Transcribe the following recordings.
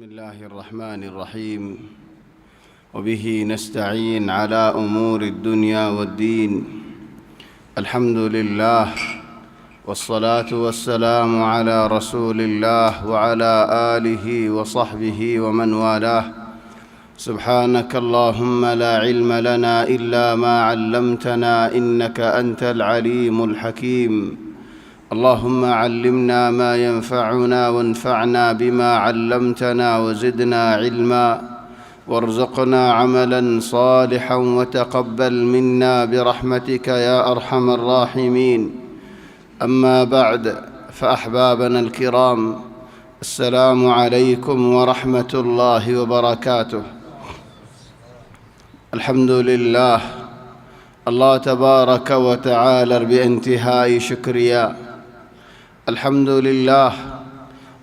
الله الرحمن الرحيم وبه نستعين على أمور الدنيا والدين الحمد لله والصلاة والسلام على رسول الله وعلى آله وصحبه ومن والاه سبحانك اللهم لا علم لنا إلا ما علمتنا إنك أنت العليم الحكيم اللهم علمنا ما ينفعنا وانفعنا بما علمتنا وزدنا علما وارزقنا عملا صالحا وتقبل منا برحمتك يا أرحم الراحمين أما بعد فأحبابنا الكرام السلام عليكم ورحمة الله وبركاته الحمد لله الله تبارك وتعالى بانتهاء شكريا الحمد لله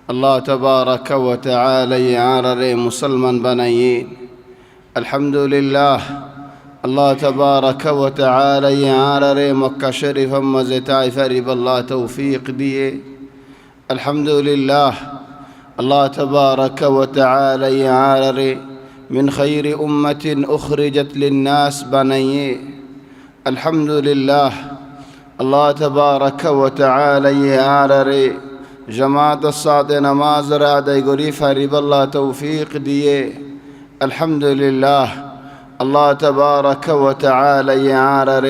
الله تبارك وتعالى يعرر مسلمان بنيين الحمد لله الله تبارك وتعالى يعرر مكة شريفا مزتاي فرب الله توفيق ديه الحمد لله الله تبارك وتعالى يعرر من خير أمة أخرجت للناس بنيين الحمد لله الله تبارك وتعالى يعرر جماعت الصاد نماز را ادائی گری فرب اللہ توفیق دیے الحمد لله الله تبارك وتعالى يعرر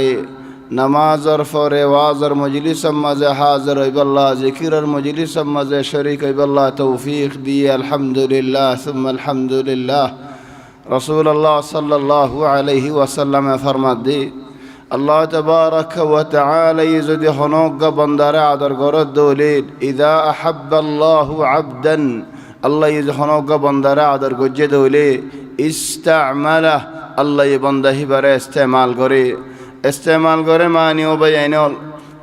نماز اور وازر مجلس مز حاضر اب اللہ ذکر مجلس مز شریک اب اللہ توفیق دیے الحمد لله ثم الحمد لله رسول الله صلی اللہ علیہ وسلم فرماد دی الله تبارك وتعالى يزد هنوك بندر عدر قرد دولين إذا أحب الله عبدا الله يزد هنوك بندر عدر قد دولي استعمله الله يبنده بره استعمال قري ماني وبيانول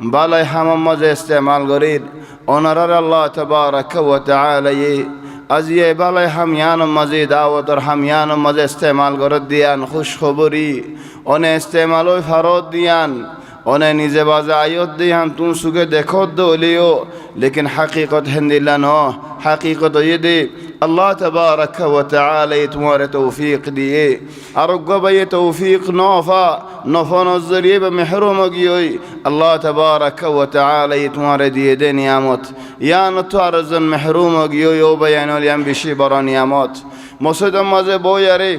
بالا حمام مزه استعمال قريد ونرر الله تبارك وتعالى از یہ بالای ہمیانم مزید دعوت اور ہمیانم مزید استعمال کرد دیان خوش خبری انہیں استعمالوی فرود دیان انہیں نیزے باز آیت دیان تون سوگے دیکھوت دولیو لیکن حقیقت ہندیلا نو حقیقت یہ دی اللہ تبارک و تعالی تمہارے توفیق دیئے ارگو بے توفیق نوفا الذریعے بمحروم گیوئی اللہ تبارک و تعالی تمہارے دیئے دے نعمت یا نتوار زن محروم گیوئی او بیانو لیان بشی برا نعمت مسجد مزے بویاری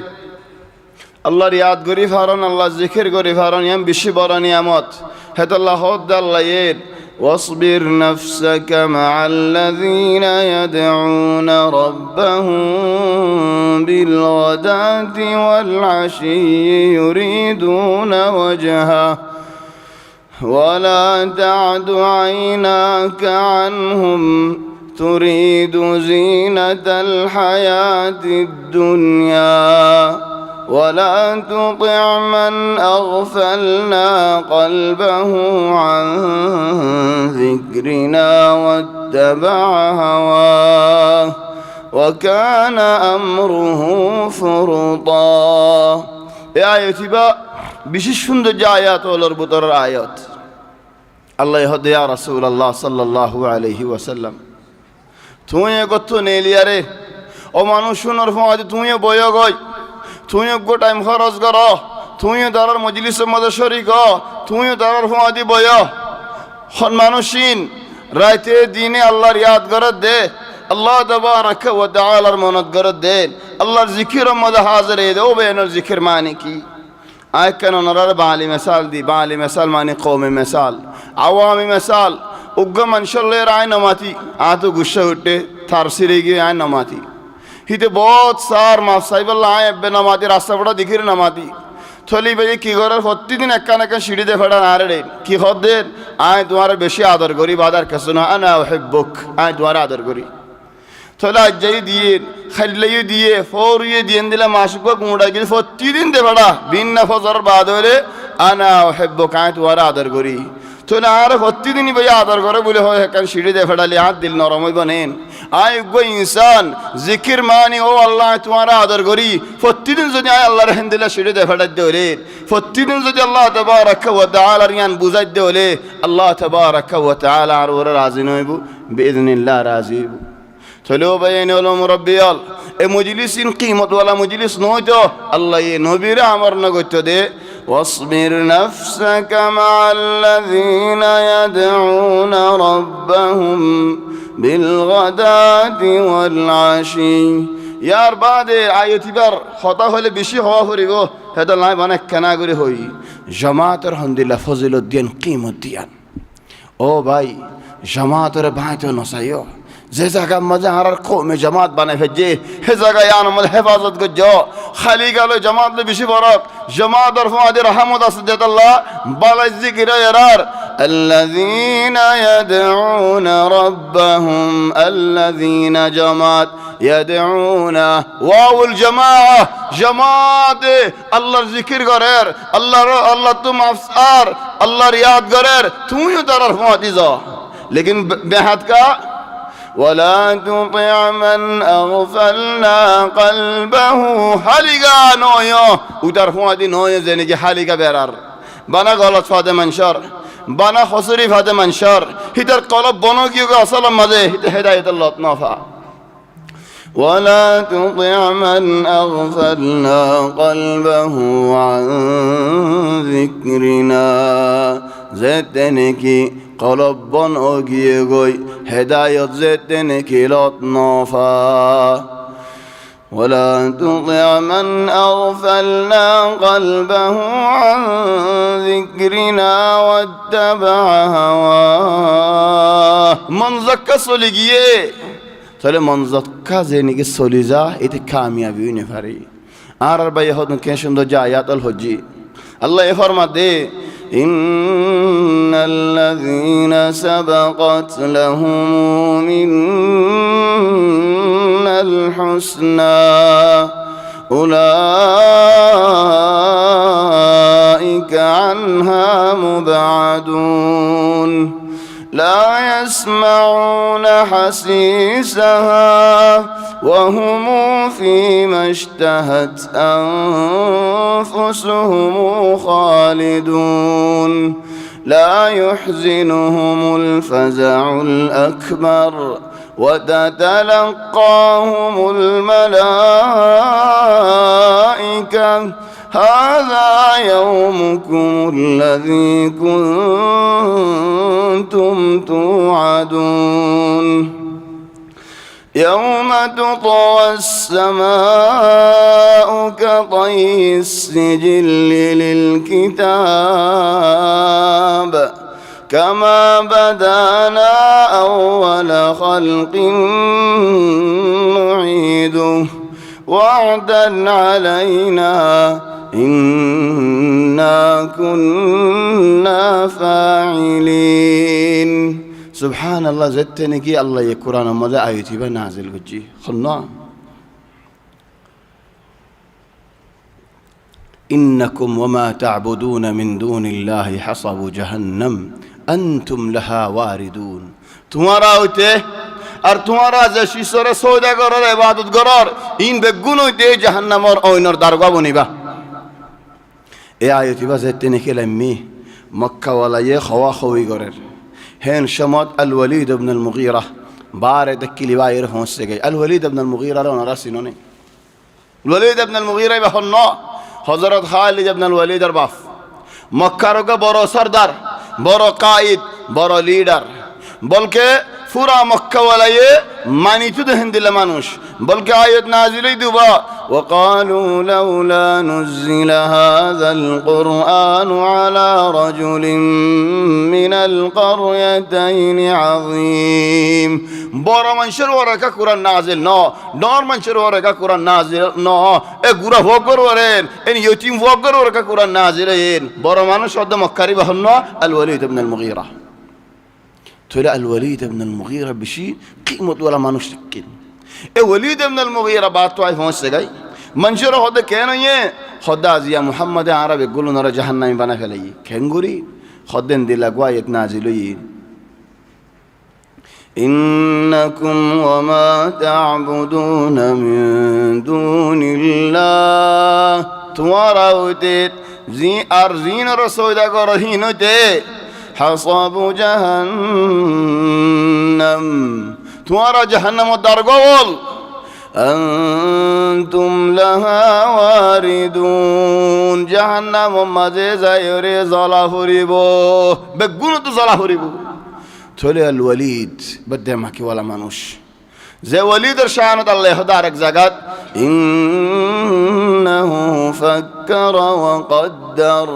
اللہ ریاد گری فارن اللہ ذکر گری فارن یم بشی برا نعمت حت اللہ خود اللہ ید واصبر نفسك مع الذين يدعون ربهم بالغداة والعشي يريدون وجهه ولا تعد عيناك عنهم تريد زينة الحياة الدنيا ولا تطع من أغفلنا قلبه عن ذكرنا واتبع هواه وكان أمره فرطا آياتي با بشش فند جايات والربطر آيات الله يهد يا رسول الله صلى الله عليه وسلم تويه قطو نيلي اره او مانوشون ارفعاتي تويه بويا گوي তুইও গো টাইম খরচ কর তুইও দারার মজলিসের মধ্যে শরীক হ তুইও দারার ফাঁদি বয় হন মানুষিন রাতে দিনে আল্লাহর ইয়াদ করে দে আল্লাহ তাবারাক ওয়া তাআলার মনত করে দে আল্লাহর জিকিরের মধ্যে হাজির দে ও বেনর জিকির মানে কি আয় কেন নরার বালি মিসাল দি বালি মিসাল মানে কওমি মিসাল আওয়ামি মিসাল উগ্গ মানশাল্লাহ রায় নমাতি আতো গুসা উঠে থার সিরে গিয়ে আয় নমাতি हिते बहुत सार माफ साहिब अल्लाह आए अब्बे नमाती रास्ता बड़ा दिखिर नमाती थोली भाई की गौर होती दिन एक्का सीढ़ी दे फड़ा नारे की खुद दे आए तुम्हारे बेशी आदर करी बादर कसना अना उहिब्बुक आए तुम्हारा आदर करी थोला जई दिए खल्ले दिए फोर ये दिए दिला माशुक को कूड़ा की होती दिन दे फड़ा बिन नफजर बाद वाले अना उहिब्बुक आए तुम्हारा आदर करी थोला आरे होती दिन भाई आदर करे बोले हो एक्का सीढ़ी दे फड़ा ले हाथ दिल नरम बनेन आए गो इंसान जिकिर मानी ओ अल्लाह तुम्हारा आदर करी फत्तिदिन যদি আয় আল্লাহর হিন্দিলা সিঁড়ি দে ফেড়াই দে হলে ফত্তিদিন যদি আল্লাহ তাবারাক ওয়া তাআলা রিয়ান বুঝাই দে হলে আল্লাহ তাবারাক ওয়া তাআলা আর ওরা রাজি নইবু বিইذنিল্লাহ রাজি চলেও বাইন হলো মুরব্বিয়াল এ মজলিসিন কিমতওয়ালা মজলিস নয় তো আল্লাহ এ নবীরা আমার নগত্য দে واصبر نفسك مع الذين يدعون ربهم بالغداة والعشي ইয়ার বাদে আয়তিবার হতা হলে বেশি হওয়া ফুরিব হেদা লাই মানে কেনা করে হই জামাতের হন্দিল্লা ফজিলুদ্দিন কিমুদ্দিয়ান ও ভাই জামাতের বাঁইতে নসাইও যে জায়গা মজা আর কমে জামাত বানাই ফেলছে হে জায়গায় আনমল হেফাজত করছ খালি গেল জামাত বেশি বরক জামাত আর ফাদের রহমত আছে দেতাল্লাহ বালাই জিকির ইয়ার الذين يدعون ربهم الذين جماعت يدعون واو الجماعة جماعت الله ذكر غير الله تم افسار الله رياض غير تو يدار فاتيزا लेकिन बेहद का ولا تطع من أغفلنا قلبه حلقا نويو ودار فوادي نويو زيني حلقا بيرار بنا غلط فاده منشر بنا خسري فاده منشر هيدر قلب بنو كيو أصلا مزه هداية الله نافع ولا تطع من أغفلنا قلبه عن ذكرنا زدنكي قلب بنو كيو هداية زدنكي لطنافا ولا تطع من أغفلنا قلبه عن ذكرنا واتبع هواه من زكى صليجيه তাহলে মন যক্কা যে নাকি চলি যা এতে কামিয়াবি হইনে পারি আর ভাই এখন কে সুন্দর যে আয়াতুল হজ্জি আল্লাহ এ ফরমা দে ইন্নাল্লাযীনা সাবাকাত লাহুম মিনাল হুসনা উলাইকা আনহা মুবআদুন لا يسمعون حسيسها وهم فيما اشتهت أنفسهم خالدون لا يحزنهم الفزع الأكبر وتتلقاهم الملائكة هذا يومكم الذي كنتم توعدون يوم تطوى السماء كطي السجل للكتاب كما بدانا أول خلق نعيده وعدا علينا إنا كنا فاعلين سبحان الله زدتني كي الله يقرأنا ماذا آيتي بنازل وجي خلنا إنكم وما تعبدون من دون الله حصب جهنم أنتم لها واردون تمہارا ہوتے আর তোমারা যে শিশরে সৌদা করার ইবাদত করার ইন বেগুন হইতে জাহান্নামর ওইনর দারগা বনিবা এ আয়াতি বাজেতে নিকেলামি মক্কা ওয়ালায়ে খাওয়া খাওয়ি করের হেন শামত আল ওয়ালিদ ইবনে আল মুগীরা বারে দক্কিলি বাইর হসে গই আল ওয়ালিদ ইবনে আল মুগীরা ওনারা চিননে ওয়ালিদ ইবনে আল মুগীরা এখন হযরত খালিদ ইবনে আল ওয়ালিদের বাপ মক্কার বড় সরদার বড় কায়েদ বড় লিডার বলকে পুরা মক্কা ওয়ালায়ে মানিত দেন দিলা মানুষ বলকে আয়াত নাজিলই দুবা وقالوا لولا نزل هذا القرآن على رجل من القريتين عظيم بورا منشر ورقا قرآن نازل نور منشر ورقا قرآن نازل اے گورا فوقر ورين ان يتيم فوقر ورقا قرآن نازلين بورا منش ود مكاري بحنا الوليد بن المغيرة تلا الوليد بن المغيرة بشي قيمة ولا ما نشتكين الوليد بن المغيرة بعد طائف هونسجاي منشر هذا كأنه يه خدا زيا محمد عرب يقولون نرى جهنم بنا فلي كنغوري خدن دي لقواية نازلوي إنكم وما تعبدون من دون الله تمارا وتيت زي أرزين رسول حصب جهنم তোমারা জাহান্নামের দ্বার গোল আনতুম লাহা ওয়ারিদুন জাহান্নামের মাঝে যায় রে জ্বালা হরিব বেগুন তো জ্বালা হরিব চলে আল ওয়ালিদ বদে মাকিওয়ালা মানুষ যে ওয়ালিদের শাহানত আল্লাহ দার এক জায়গাত ইন্নাহু ফাক্কারা ওয়া কদ্দার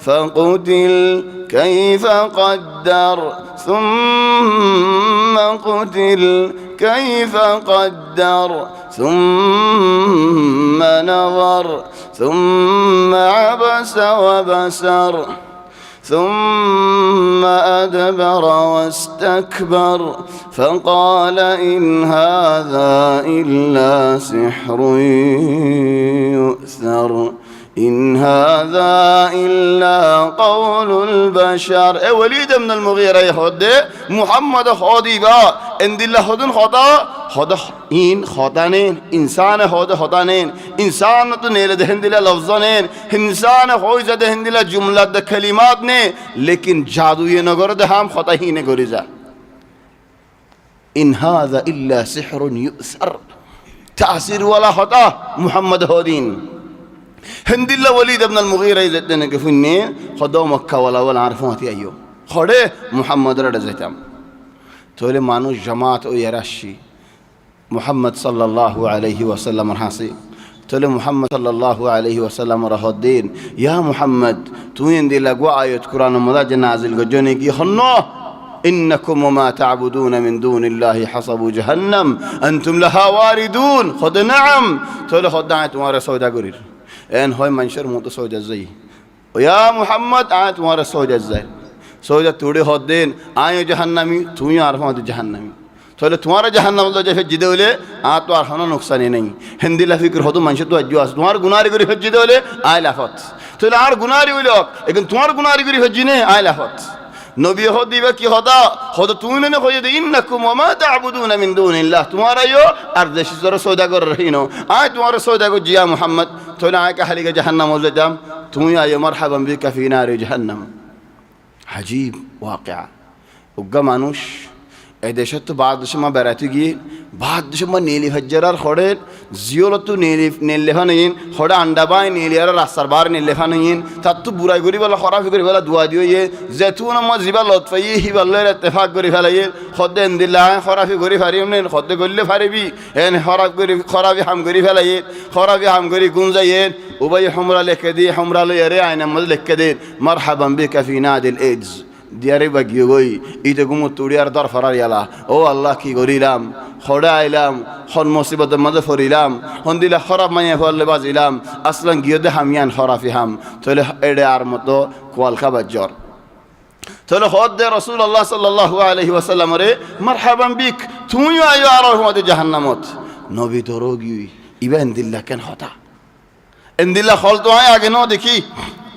فقتل كيف قدر ثم قتل كيف قدر ثم نظر ثم عبس وبسر ثم أدبر واستكبر فقال إن هذا إلا سحر يؤثر إن هذا إلا قول البشر وليد من المغيرة يهود محمد خاضيبا إن دل خدن خدا إن خدانين إنسان خدانين إنسان تنيل دهن دل لفظانين إنسان خويز دهن دل جملة ده كلمات نه لكن جادو ينغر ده هم خطا هي نغريزا إن هذا إلا سحر يؤثر تأثير ولا خطا محمد هودين هندلا وليد ابن المغيرة يزدنا كفني خدوا مكة ولا عرفواتي أيوه خده محمد رد زيتام تولي مانوش جماعت أو يراشي محمد صلى الله عليه وسلم رحاسي تولي محمد صلى الله عليه وسلم رح الدين يا محمد توين دي لقوا آية قرآن مدى جنازل قجوني كي خنو إنكم وما تعبدون من دون الله حصب جهنم أنتم لها واردون خد نعم تولي خد دعيت وارا سودا قرير ان هاي منشر مو سوجا زي ويا محمد آت تمہارا سوجا زي سوجا توڑے ہود دین آئے جہنمی تو ہی عارف ہوں جہنمی تو تمہارا جہنم اللہ جیسے جدے ولے آت تو عارفانا نقصانی نہیں ہندی لفکر ہو تو منشر تو اجواز تمہارا گناہ گری حج جدے ولے آئے لافت تو لار گناہ ولے لیکن تمہارا گناہ گری حج نے آئے لافت নবী হদিবে কি হদা হদা তুমি না কইয়ে দে ইন্নাকুম ওয়া মা তা'বুদুনা মিন দুনিল্লাহ তোমারা ইয়ো আর দেশি জরা সওদাগর রহিনো আয় তোমারা সওদাগর জিয়া মুহাম্মদ তোলা আয় কা হালিকা জাহান্নাম ওয়াজাম তুমি আয় মারহাবান বিকা ফি নারি জাহান্নাম আজীব ওয়াকিয়া উগ্গা মানুষ এই দেশে তো বাদ দেশে মা বেড়াতে গিয়ে বাদ দেশে মা নীলি হজ্জারার খড়ের জিওলতো নীলেফানইন খড়ে আন্ডা বাই নীলিয়ার রাস্তার বার নীলেফানইন তার তো বুড়াই করি বলা খরাফি করি বলা দুয়া দিও ইয়ে যেতুন আমার জিবা লতফাই হিবাল্লের ইত্তেফাক করি ফেলাই খদ্দে এন্দিল্লা খরাফি করি ফারিম নেন খদ্দে করলে ফারিবি এন খরাফি হাম করি ফেলাই খরাফি হাম করি গুঞ্জাইয়েন উবাই হমরা লেখে দিয়ে হমরা লইয়ারে আইনাম্মদ লেখে দেন মারহাবান বিকা ফি নাদিল এইডস দিয়ারে বাগিয়ে গই ইতে গুমো তুড়িয়ার দর ফরার ইয়ালা ও আল্লাহ কি করিলাম খড়ে আইলাম হন মুসিবতের মাঝে ফরিলাম হন দিলা খরাব মাইয়া ফরলে বাজিলাম আসলাম গিয়ে দে হামিয়ান খরাফি হাম তাহলে এডে আর মতো কোয়াল খাবার জ্বর তাহলে হদ দে রাসূলুল্লাহ সাল্লাল্লাহু আলাইহি ওয়াসাল্লাম রে মারহাবান বিক তুমিও আইও আর রহমতে জাহান্নামত নবী তো রোগী ইবেন দিল্লা কেন হতা এন্দিল্লা খল তো আয় আগে ন দেখি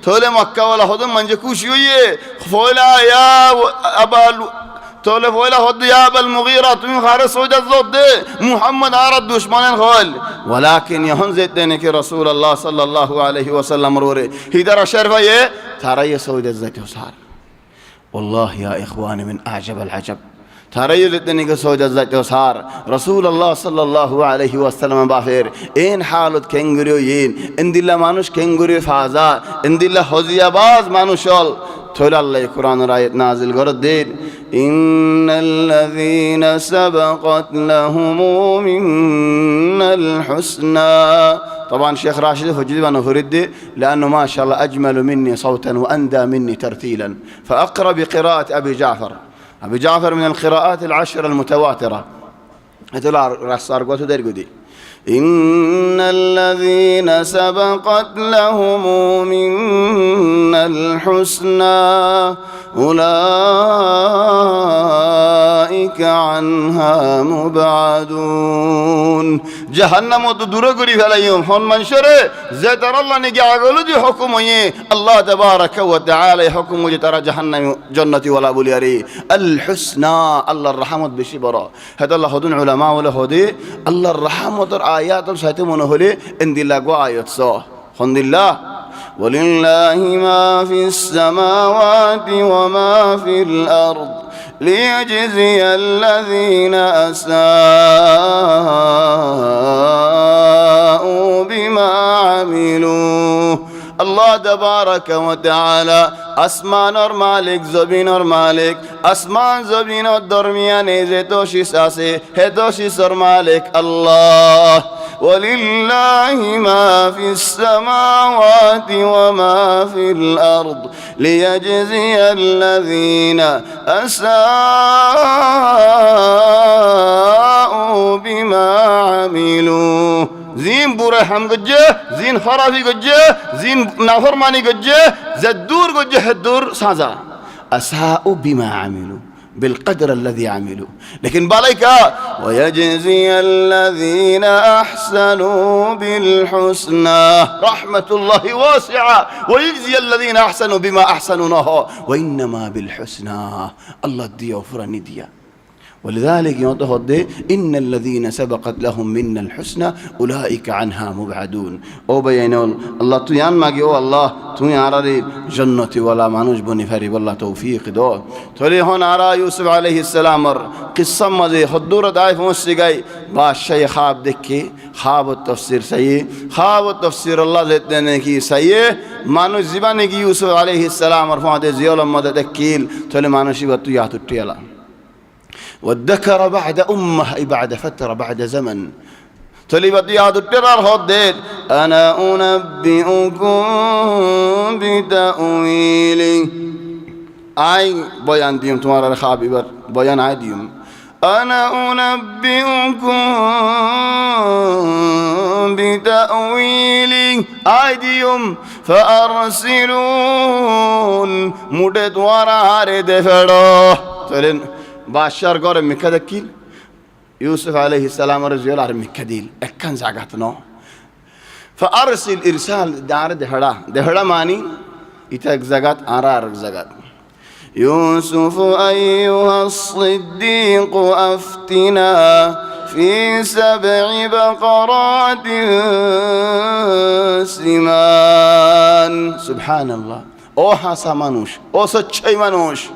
تولي مكة ولا هدوم من جكوشيوية فولا يا أبا تولي فولا هد يا أبا المغيرة تمين خارج سوجة الزود محمد عرض دشمن خال ولكن يهون زيتنك رسول الله صلى الله عليه وسلم روري هيدر شرفة يه ترى سوجة الزيت وصار والله يا إخواني من أعجب العجب ترى يلتني كسوجة الزيت وصار رسول الله صلى الله عليه وسلم بافير إن حالة كنغريوين إن دللا مانوش كنغريو فازا إن دللا حزيا باز مانوشال تولى الله القرآن رايت نازل قرد دين إن الذين سبقت لهم من الحسنى طبعا شيخ راشد فجدي وانا فرد لأنه ما شاء الله أجمل مني صوتا وأندى مني ترتيلا فأقرأ بقراءة أبي جعفر أبي جعفر من القراءات العشر المتواترة هتلا رسار قوتو دير قدي إن الذين سبقت لهم من الحسنى أولئك عنها مبعدون جهنم دورة قري فلايهم هون منشره زي ترى الله نجي عقلو دي حكمه الله تبارك وتعالى حكمه ترى جهنم جنتي ولا بولياري الحسنى الله الرحمة بشبرا هذا الله خدون علماء ولا خدي الله الرحمة آيات الشيطان هولي إن دي لقوا آيات صح الحمد لله ولله ما في السماوات وما في الأرض ليجزي الذين أساءوا بما عملوا আল্লাহ তাবারাক ওয়া তাআলা আসমানের মালিক জমিনের মালিক আসমান জমিনের দরমিয়ানে যে তশিস আছে হে তশিসের মালিক আল্লাহ ولله ما في السماوات وما في الأرض ليجزي الذين أساءوا بما عملوا زين برحم گجه زين خرافي گجه زين نافرماني گجه زدور گجه هدور سازا أساءوا بما عملوا بالقدر الذي عملوا لكن باليكا ويجزي الذين أحسنوا بالحسنى رحمة الله واسعة ويجزي الذين أحسنوا بما أحسنوا وإنما بالحسنى الله ديا وفرني ديا ولذلك يوضح إن الذين سبقت لهم منا الحسنى أولئك عنها مبعدون أو بينون الله تيان ماجي أو الله تيان على جنة ولا مانوش بني فري والله توفيق دو تولي هون على يوسف عليه السلام قصة مزي خدورة دايف مسجاي باشي خواب دكي خواب التفسير سيء خواب التفسير الله زدنا كي سيء مانوش زبانة كي يوسف عليه السلام رفعت زيول مدد كيل تولي مانوش يبتو يعطو التيلا والذكر بعد أمه أي بعد فترة بعد زمن تلبت ياد الترار هدد أنا أنبئكم بتأويله أي بيان ديم تمارا رخابي بر بيان عاديم أنا أنبئكم بتأويله أي ديم فأرسلون مدد ورا دفرو تلين باشار غور مكدكيل يوسف عليه السلام رجل على مكديل اكن زاغتنو فارسل ارسال دار دهڑا ماني ايتك زاغت ارار زاغت يوسف ايها الصديق افتنا في 7 بقرات سمان سبحان الله او حسا مانوش او سچي مانوش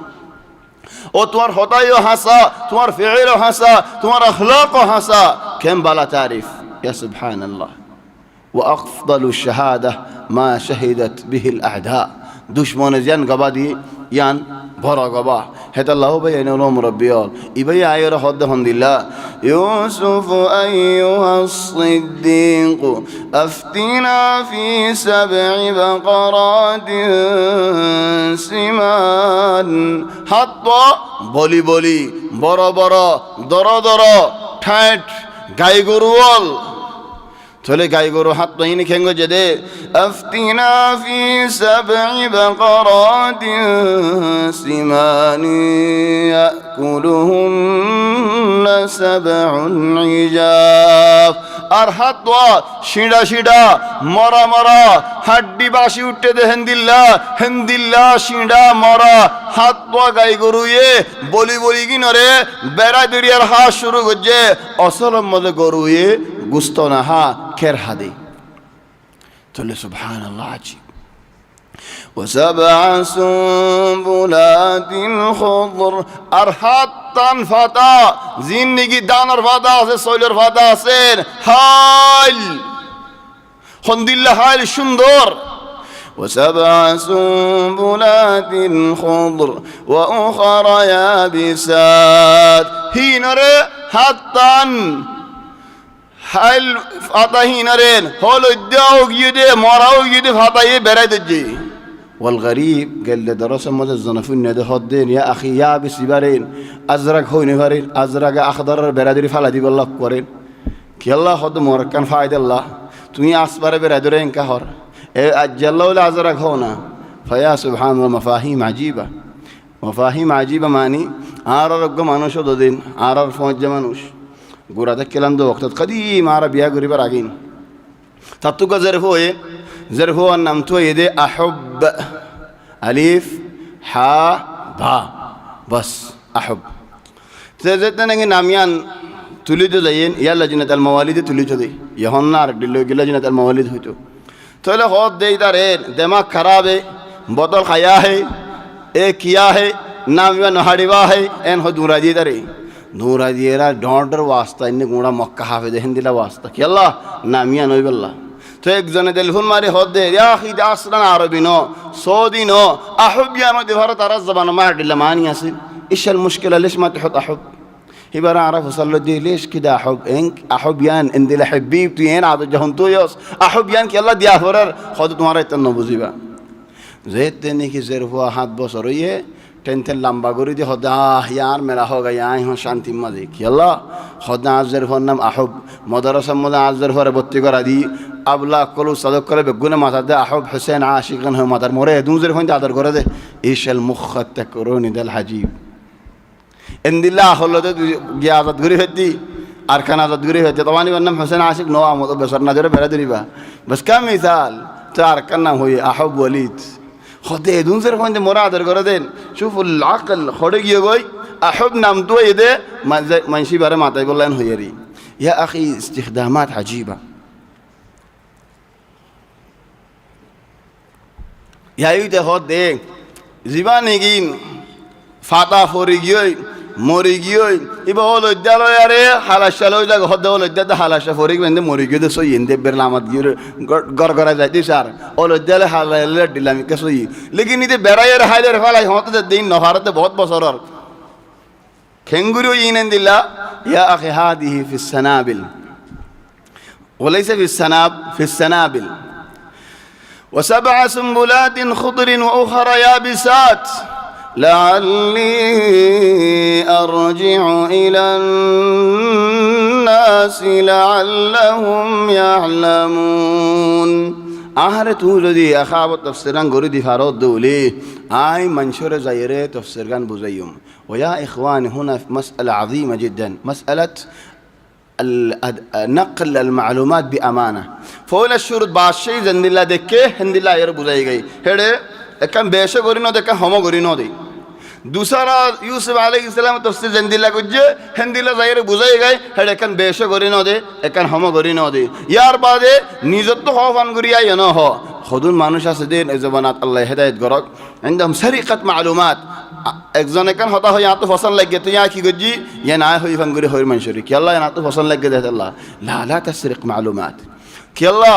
او تمہار خدایو حسا تمہار فعلو حسا تمہار اخلاقو حسا كم بلا تعرف يا سبحان الله وأفضل الشهادة ما شهدت به الأعداء دشمن زيان قبادي يان برا قبا هذا الله بيان لهم ربيال إبي عير خدهم الله يوسف أيها الصديق أفتنا في 7 بقرات سمان حتى بولي بولي برا برا درا درا ঠাট গাই গরুয়াল تولي গাইগরু হাত পাইনি খেঙ্গো যেদে আফতিনা ফি 7 بقرات سمان يأكلهن 7 عجاف আর হাত শিড়া শিড়া মরা মরা হাড্ডি বাসি উঠতে দে হেন্দিল্লা শিড়া মরা হাত গাই গরুয়ে বলি বলি কিনরে বেড়া দরিয়ার হাত শুরু করছে অসলম মধ্যে গরুয়ে গুস্ত না হা খের হাদে চলে সুবহানাল্লাহ আজীব وسبع سنبلات خضر أرحات فتا زندگی دانر فتا আছে সইলের ফাতা আছে হাল খন্দিল্লা হাল সুন্দর وسبع سنبلات خضر وأخر يابسات هينر حتان হাল ফাতা হিনারেন হল দাও গিয়ে মরাও গিয়ে ফাতায়ে বেরাই দজি والغريب قال له درس ماذا الزنفون ده خدين يا أخي يا بسيبارين أزرق هو نفرين أزرق أخضر برادري فلا دي بالله كورين كي الله خد موركان فايد الله توني أصبر برادرين كهر أجل ولا أزرق هونا فيا سبحان الله مفاهيم عجيبة ماني عرب مانوش دودين عرب فوج مانوش غورا كلام دو وقت قديم عرب يا غريب راجين تطوق زرفو النام تو يدي أحب ألف ح با بس أحب تزتنا ناميان تولد زين يا لجنة المواليد تولد زي يهونا ردلو يلا لجنة المواليد هيتو تولى خود دے دارين دماغ خراب ہے بطل خیا ہے ایک کیا ہے নামিবা নহাড়িবা হে এন হয় দূরা দিয়ে তারে দূরা দিয়ে এরা ডর ওয়াস্তা ইন্নে গুঁড়া মক্কা হাফে দেখেন দিলা ওয়াস্তা কি আল্লাহ নামিয়া নই বললা তো একজনে টেলিফোন মারি হদে ইয়াহি আসলান আরবি ন সৌদি ন আহবিয়ান দি ভারত আর জবান মার দিলা মানি আছে ইশাল মুশকিলা লিশ মা تحط احب এবার আরব وصل له ليش كده احب انك احبيان اندي لحبيب تين عاد جهن تو يوس احبيان কি আল্লাহ দিয়া ফরার খদ তোমার এতন বুঝিবা যেতে নাকি জেরফা হাত বছর হইয়ে টেনতেন লম্বা করে দিয়ে হদা ইয়ার মেলা হোগা ইয়াই হন শান্তি মাঝে কি আল্লাহ হদা আজের ফর নাম আহব মদরসা মধ্যে আজের ফরে ভর্তি করা দি আবলা কলু সাদক করে বেগুনে মাথা দে আহব হোসেন আশিকান হয়ে মাথার মরে দুজের ফোন আদর করে দে ইশাল মুখাত্তা করুনি দাল হাজিব এন্দিল্লা হলো তো গিয়ে আজাদ ঘুরে ফেরতি আর খান আজাদ ঘুরে ফেরতি তোমার নাম হোসেন আশিক নো আমতো বেসর না ধরে বেড়া দিবা বস কা মিসাল তো আর কার নাম হই আহব ওয়ালিদ خدي دون زر فوند مراد الجردين شوفوا العقل خرج يجوي أحب نام دو يده ما نشي برا ما تقول لين هيري يا أخي استخدامات عجيبة يا يوده خدي زبان يجين فاتا فوريجيوي মরিগিওই ইবা হল উদ্যালো আরে হালাশালো জায়গা হদ হল উদ্যাতে হালাশা ফরিগ বেন্দে মরিগিও দে সই এন্দে বের লামাত গিয়ে গড়গড়া যাইতি স্যার হল উদ্যালে হালালে দিলামি কে সই লেকিন ইতে বেড়াইয়ের হাইলের ফালাই হতে দিন নহারতে বহুত বছরর খেঙ্গুরিও ইনেন দিলা ইয়া আখি হাদিহি ফিস সানাবিল وليس في السناب في السنابل وسبع سنبلات خضر وأخرى يابسات لعلي أرجع إلى الناس لعلهم يعلمون আহারে তুই যদি আখাব তফসিরান গরি দি ফারত দৌলি আই منشور زيره تفسيران بوزيوم ويا إخواني هنا مسألة عظيمة جدا مسألة نقل المعلومات بأمانة فولا الشروط باشي زند الله دكه هند الله ير بوزاي گئی هڑے একখান বেশে করি না দেখা হম করি না দেই दूसरा यूसुफ अलैहिस्सलाम तफसीर जंदिल्ला कुजे हिंदिल्ला जाहिर बुझाई गए हेड एकन बेशे करी न दे एकन हम करी न दे यार बादे निजत तो हफान करिया या न हो खुदुन मानुष আছে দেন এই জবানাত আল্লাহ হেদায়েত করক عندهم سرقه معلومات একজন একন হতা হয় তো ফসল লাগে তো ইয়া কি গজি ইয়া না হই ফাঙ্গুরি হই মানুষরি কি আল্লাহ না তো ফসল লাগে দে আল্লাহ لا لا تسرق معلومات কি আল্লাহ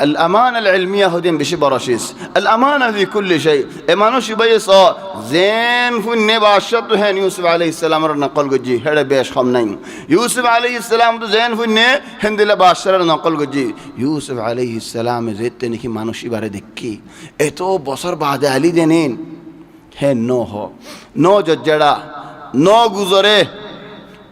الأمانة العلمية هدين بشي براشيس الأمانة في كل شيء إمانوش بيصا زين في النباشة هن يوسف عليه السلام نقل جي هذا بيش خمنين يوسف عليه السلام تو زين في النه هند الباشر نقل جي يوسف عليه السلام زيت نكي مانوش إبارة دكي إتو بصر بعد علي دينين هن نو هو نو ججرا نو گزره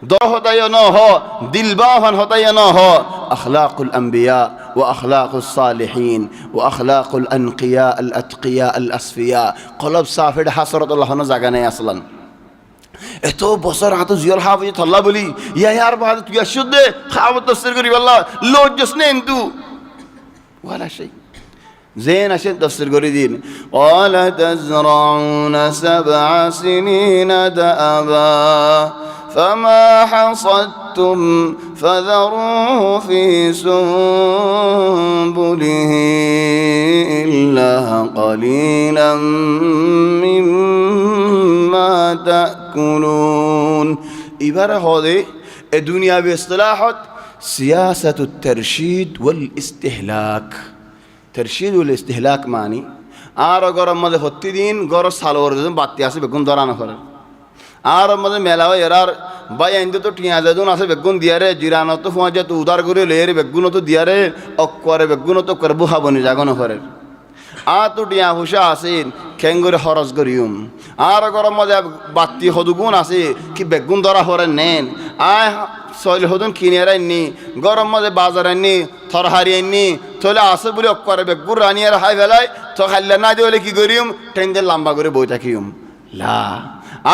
دو ہوتا یا نہ ہو دل باہن ہوتا یا نہ ہو اخلاق الانبیاء واخلاق الصالحین واخلاق الانقیاء الاتقیاء الاصفیاء قلب صافر حسرت اللہ نہ جگہ نہیں اصلا এতো বছর হাতে জিয়াল হাফিজ আল্লাহ বলি ইয়া ইয়ার বাদ তুই শুদ্ধ খাওয়া তফসির করি আল্লাহ লজ্জাস নেন তু ওয়ালা শাই زين عشان تفسير قريدين قال تزرعون 7 سنين دأبا فما حصدتم فذروه في سنبله إلا قليلا مما تأكلون إبارة هذه الدنيا باصطلاحات سياسة الترشيد والاستهلاك ترشيد والاستهلاك معني আর গরম মধ্যে প্রতিদিন গরম সালোর দিন বাতি আসে বেগুন ধরানো করে আর মধ্যে মেলাও এরার ভাই আইন্দে তো টিয়া যাদুন আছে বেগুন দিয়ারে জিরানো তো ফোঁয়া যে তো উদার করে লেরে বেগুন তো দিয়ারে অক্করে বেগুন তো করবো হাবনি জাগনো করে আর তো টিয়া হুসা আসেন খেঙ্গুরে খরচ করিউম আর গরম মধ্যে বাতি হদুগুণ আছে কি বেগুন ধরা হরে নেন আয় সইল হদুন কিনে রাইনি গরম মধ্যে বাজার আইনি থরহারি আইনি চলে আসে বলে অক্করে বেগুন রানি আর হাই ফেলায় তো খাইলে না দিয়ে কি করিউম টেন্ডের লম্বা করে বই থাকিউম লা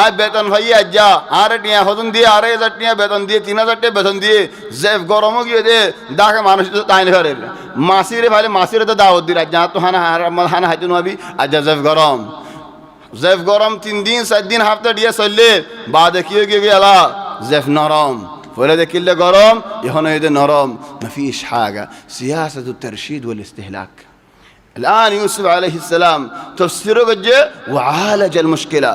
আজ বেতন ভাইয়া যা আর টিয়া হদুন দিয়ে 2,500 টিয়া বেতন দিয়ে 3,000 টিয়া বেতন দিয়ে জেফ গরমও গিয়ে দে ডাকে মানুষ তো তাই না করে মাসিরে ভাই মাসিরে তো দাওয়াত দি রাজ তো হানা হানা হাইতো নবি আজ জেফ গরম 3 দিন 4 দিন হাফতা দিয়ে চললে বাদে কি হয়ে গেলা জেফ নরম ولا ده كله غرام يهون يده نرام ما فيش حاجة سياسة الترشيد والاستهلاك الآن يوسف عليه السلام تفسيره جاء وعالج المشكلة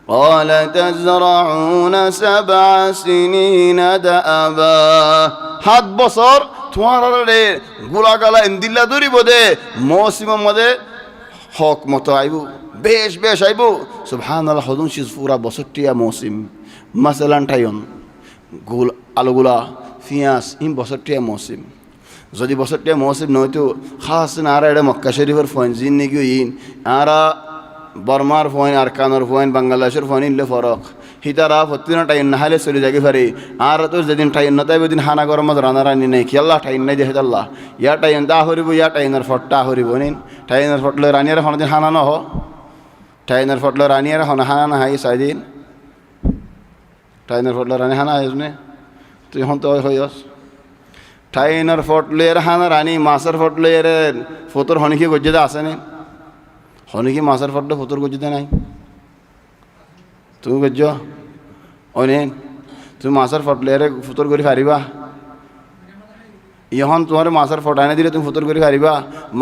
قال تزرعون 7 سنين دأبا 7 বছর তোমার গোলাগালা এন্দিল্লা দূরিব দে মৌসুমের মধ্যে হক মতো আইব বেশ বেশ আইব সুবহানাল্লাহ হদুন শিজ পুরা বছরটিয়া মৌসুম মাসালান টাইন গোল আলুগুলা পিঁয়াজ ইম বছরটিয়া মৌসুম যদি বছরটিয়া মৌসুম নয়তো খাস না আর এটা মক্কা শরীফের ফোন জিন নাকি ইন আরা বর্মার ফোন আর কানোর ফোন বাংলাদেশের ফোন ইনলে ফরক হিতারা প্রতিদিন টাইম না হাইলে চলে যাকে পারে আর তো যেদিন টাইম না তাই ওদিন হানা গরমত রানা রানি নাই কি আল্লাহ টাইম নাই দেখে আল্লাহ ইয়া টাইম দা হরিব ইয়া টাইমের ফটটা হরিব নিন টাইমের ফটলে রানিয়ার হনদিন হানা ন হ টাইমের ফটলে রানিয়ার হন হানা না হাই সাইদিন টাইমের ফটলে রানি হানা হাইজনে তুই হন তো হইস টাইনের ফটলের হানা রানি মাছের ফটলে এর ফটোর হনিকি গজ্জেদা আছে নি হনিকি মাছের ফটলে ফটোর গজ্জেদা নাই তুমি গজ্জ অনেন তুমি মাছের ফটলে এর ফুতর করে পারিবা ইহন তোমার মাছের ফটানে দিলে তুমি ফুতর করে পারিবা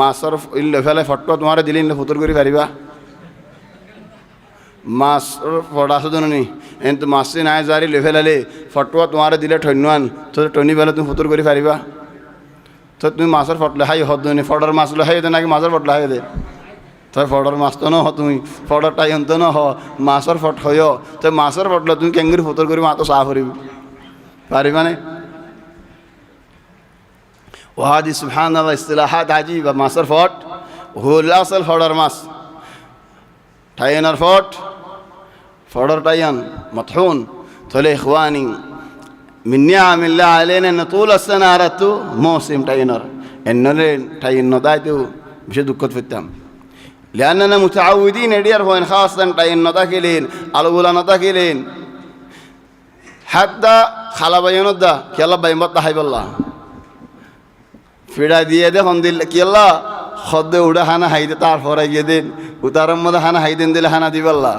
মাছের ইলে ফেলে ফটো তোমার দিলে ইলে ফুতর করে পারিবা মাছ ফটা শুধু নি এন তো মাছে নাই জারি লে ফেলালে ফটো তোমার দিলে ঠন্যান তো টনি ফেলে তুমি ফুতর করে পারিবা তো তুমি মাছের ফটলে হাই হদ নি ফটোর মাছ লো হাই দে নাকি মাছের ফটলে হাই দে তাই ফটোর মাছ তো ন হ তুমি ফটোর টাইম তো ন হ মাছের ফট হয় তো মাছের ফটলে তুমি কেঙ্গুরি ফুতর করে মাতো চাহ করিবি পারিবা নে وهذه سبحان الله اصطلاحات عجيبة ماصر فوت هو الأصل فودر ماس تاينر فوت فودر تاين مطحون تولي إخواني من نعم الله علينا أن طول السنة أردتو موسم تاينر إنه تاين نضايتو بشي دكت في التام لأننا متعودين دير هو خاصة تاين نضاكلين الأولى نضاكلين حتى خلابا ينضا كي الله بيمبط حيب الله ফিড়া দিয়ে দে হন দিল কি আল্লাহ খদ্দে উড়া হানা হাইদে তারপরে গিয়ে দিন উতারের মধ্যে হানা হাইদেন দিলে হানা দিবাল্লা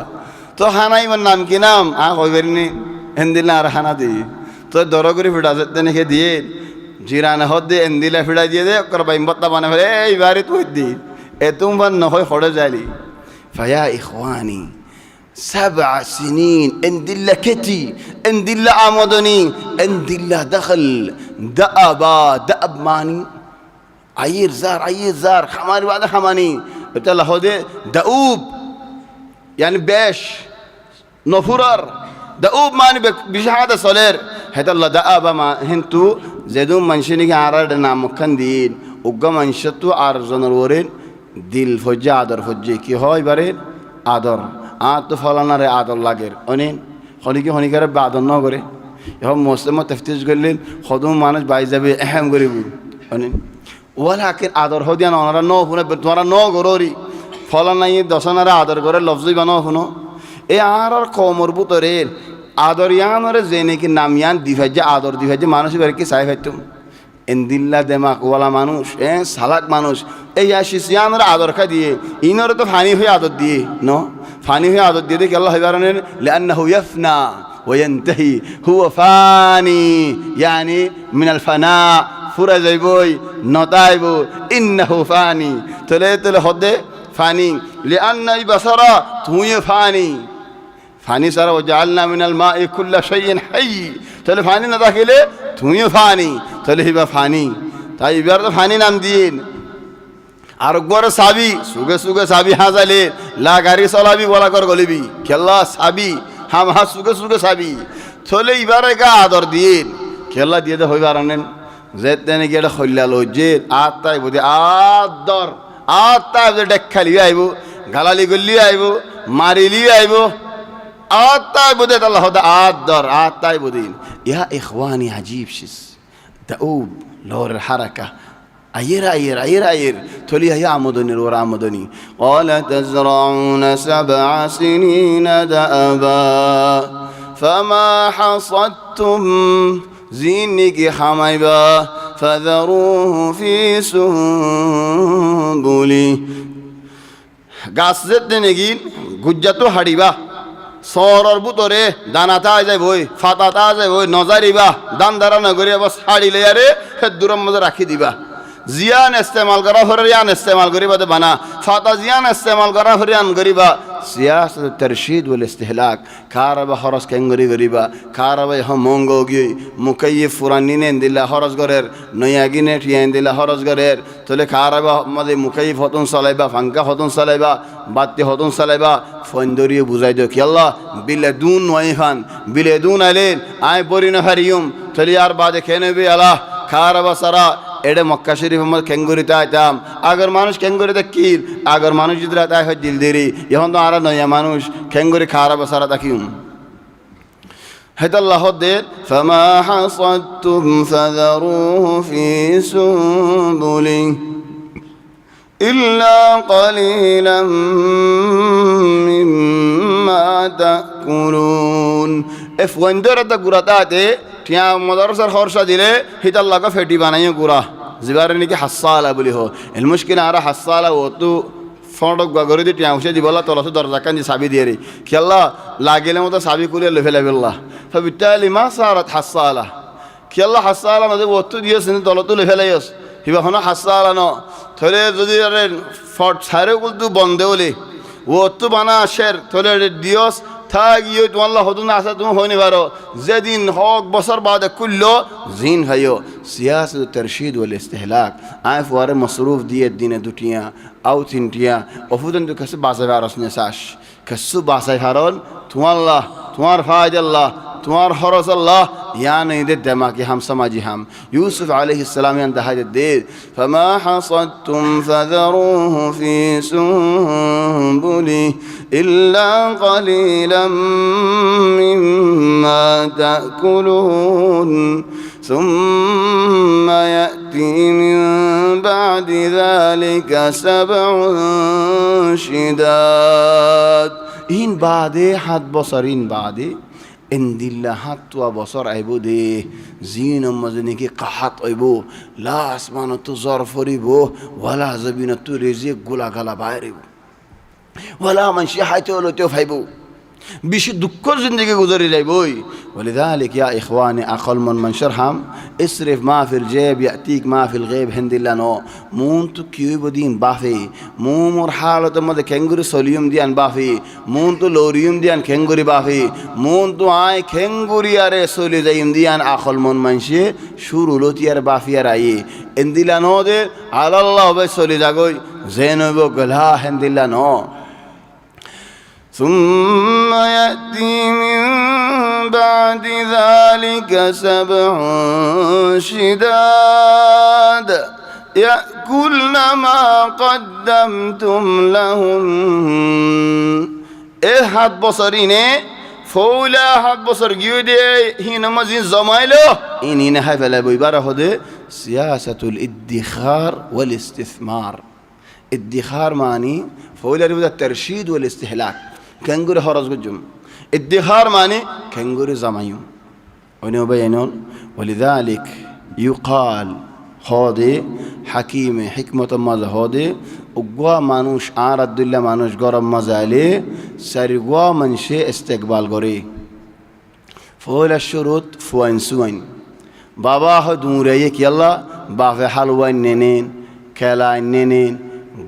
তো হানা ইমার নাম কি নাম কইবারিনি হেন দিলে আর হানা দি তো দর করে ফিড়া যেতে নাকি দিয়ে জিরানে হদ দিয়ে এন দিলে ফিড়া দিয়ে দে ওর বাইম্বত্তা বানে ফেলে এইবারে তুই দি এ তুমবার নহয় খড়ে যাইলি ফায়া ইখওয়ানি 7 سنين اندل كتي اندل آمدني اندل دخل دأب ماني عير زار خماني بعد خماني بتلا هودي دأوب يعني باش نفرر دأوب ماني بشهادة صلير هذا الله دأب ما هنتو زيدون منشني عرض نام كندين وقا منشتو عرض نورين دل فجع عدر فجع كي هاي برين عدر তো ফলানারে আদর লাগের অনেন হনিকে হনিকারে আদর ন করে এখন মুসলিম তফতিশ করলেন সদম মানুষ বাই যাবে এহেম করিব অনেন ওরা আকের আদর হদিয়া না ওনারা ন শুনে তোমরা ন গরি ফলানাই দশনারে আদর করে লফজই বানো শুনো এই আর কমর বুতরের আদর ইয়ানরে যে নাকি নামিয়ান দিভাজ্যে আদর দিভাজ্যে মানুষ এবার কি চাই ফাইতুম এন্দিল্লা দেমাক ওয়ালা মানুষ সালাক মানুষ এই আসিসিয়ানরা আদর খা দিয়ে ইনরে তো ফানি হয়ে আদর দিয়ে ন ফানি হয়ে আদর দিয়ে দেখি আল্লাহ হইবারণের লিআন্নাহু ইয়াফনা ওয়ায়ানতাহি হুয়া ফানি ইয়ানি মিনাল ফানা ফুরা যাইবই নতাইব ইন্নাহু ফানি তলে হদে ফানি লিআন্নাই বাসারা তুই ফানি ফানি সারা ওয়াজআলনা মিনাল মাই কুল্লা শাইইন হাই তলে ফানি না দাখিলে তুই ফানি তলে হিবা ফানি তাই এবার তো ফানি নাম দিন আর গরে সাবি সুগে সাবি হাজালে লা গাড়ি চলাবি বলা কর গলিবি খেলা সাবি হাম সুগে সাবি থলে ইবারে গা আদর দিন খেলা দিয়ে দে হইবার আনেন যেতে নাকি এটা হইলা লজ্জে আত্মাই বুঝি আদর আত্মাই বুঝে ডেখালি আইব গালালি গল্লি আইব মারিলি আইব আত্মাই বুঝে আল্লাহ আদর আত্মাই বুদিন ইয়া ইখওয়ানি আজীব শিস দাউব লওর হারাকা أير تولي هي عمدني الورا عمدني قال تزرعون 7 سنين دأبا فما حصدتم زينك حميبا فذروه في سنبله গাছ যেতে নেগিন গুজ্জাতো হাড়িবা সরর বুতরে দানাতা যায় বই ফাতাতা যায় বই নজারিবা দান দারা নগরি আবার ছাড়িলে আরে দূরের মধ্যে রাখি দিবা জিয়ান ইস্তেমাল করা হরিয়ান ইস্তেমাল করিবা দে বানা ফাতা জিয়ান ইস্তেমাল করা হরিয়ান করিবা সিয়াসত তারশিদ ওয়াল ইস্তিহলাক খারাবা খরচ কেঙ্গরি করিবা খারাবা মঙ্গ গই মুকাইয়িফ ফুরানিনে দিলা খরচ গরের নয়াগিনে টিয়ান দিলা খরচ গরের তলে খারাবা মদে মুকাইয়িফ হতন চালাইবা ফাঙ্কা হতন চালাইবা বাতি হতন চালাইবা ফন্দরিয়ে বুঝাই দিও কি আল্লাহ বিলেদুন ওয়াইফান বিলেদুন আলেন আই পরিন হারিয়ুম তলে আর বাদে খেনেবে আল্লাহ খারাবা সারা এডে মক্কা শরীফ মধ্যে কেঙ্গুরিতে আইতাম আগর মানুষ কেঙ্গুরিতে কিল আগর মানুষ যদি আয় হয় দিল দেরি এখন তো আর নয়া মানুষ কেঙ্গুরি খারাপ সারা তাকিম হেতাল্লাহ দে ফামা হাসাদতুম ফাযারুহু ফি সুবুলি ইল্লা ক্বালিলাম মিম্মা তাকুলুন এফ ওয়ান্ডারতা গুরাতাতে টিয়া মদরসার খরচা দিলে হিতাল্লাহকে ফেটি বানাইও গুড়া জিবারে নাকি হাসালা বলি হো এল মুশকিল আর হাসালা ও তো ফটক গগরে দিয়ে টিয়া উঠে দিবলা তলসে দরজা কান্দি চাবি দিয়ে রে খেলা লাগিলে মতো চাবি কুলিয়ে লেফে লেবেল্লা ফবিতালি মা সারাত হাসালা খেলা হাসালা নদী ওতো দিয়েছে তলতো লেফে লাইস হিবা হনো হাসালা ন থলে যদি আরে ফট ছাড়ে কুলতু বন্ধে হলে ওতো বানা শের থলে দিয়স থাক ইয়ে তোমাল্লা হতুন আসা তুমি হইনি পারো যেদিন হক বছর বাদে কুল্লো জিন হাইও সিয়াসত তারশিদ ওয়াল ইস্তিহলাক আয় ফুয়ারে মসরুফ দিয়ে দিনে দুটিয়া আও তিনটিয়া অফুদন তো কাছে বাসাই ভারস নেশাস কাসু বাসাই ভারন তোমাল্লাহ তোমার ফায়দাল্লাহ তোমার হরস আল্লাহ ইয়া নেই দে দেমাকি হাম সমাজি হাম ইউসুফ আলাইহিস সালাম ইয়ান দাহাজ দে ফামা হাসাদতুম ফাযারুহু ফি সুবুলি ইল্লা ক্বালিলাম মিম্মা তাকুলুন ثم يأتي من بعد ذلك 7 شداد إن بعد حد بصرين بعد إن دلّا حتى بصر أيبو دي زين مزنيكي قحط أيبو لا أسمان تزرف ريبو ولا زبين تريزيك قلا قلا بايريبو ولا من شي حيث ولو تفهيبو বেশি দুঃখর জিন্দগি গুজারি যাইবই ولذلك يا إخواني أقل من شرحم اصرف ما في الجيب يأتيك ما في الغيب هندلا نو مون تو كيو بدين بافي مون مر حالة مده كنغوري سوليوم ديان بافي مون تو لوريوم ديان كنغوري بافي مون تو آي كنغوري آره سولي زيوم ديان أقل من شي شورو لوتي آره بافي آره آي هندلا نو ده على الله بي سولي جاگوي زينو بو گلها هندلا نو ثم يأتي من بعد ذلك 7 شداد يأكلن ما قدمتم لهم হাত বছরিনে ফৌলা হাত বছর গিয়ে দে হিনমাজিন জমাইলো ইনিনে হাই ফেলে বইবার হদে সিয়াসাতুল ইদ্দিখার ওয়াল ইস্তিসমার ইদ্দিখার মানি ফৌলা রিবদা তারশিদ ওয়াল ইস্তিহলাক كنغوري خرج جم ادخار معنى كنغوري زمايم ونبينون ولذلك يقال هذا حكيم حكمة ماذا هذا وقوا مانوش عارض الله مانوش قرب مزالي سرقوا من شيء استقبال قري فول الشروط فوانسوين بابا هدوريك يلا بافي حلوة نينين كلا نينين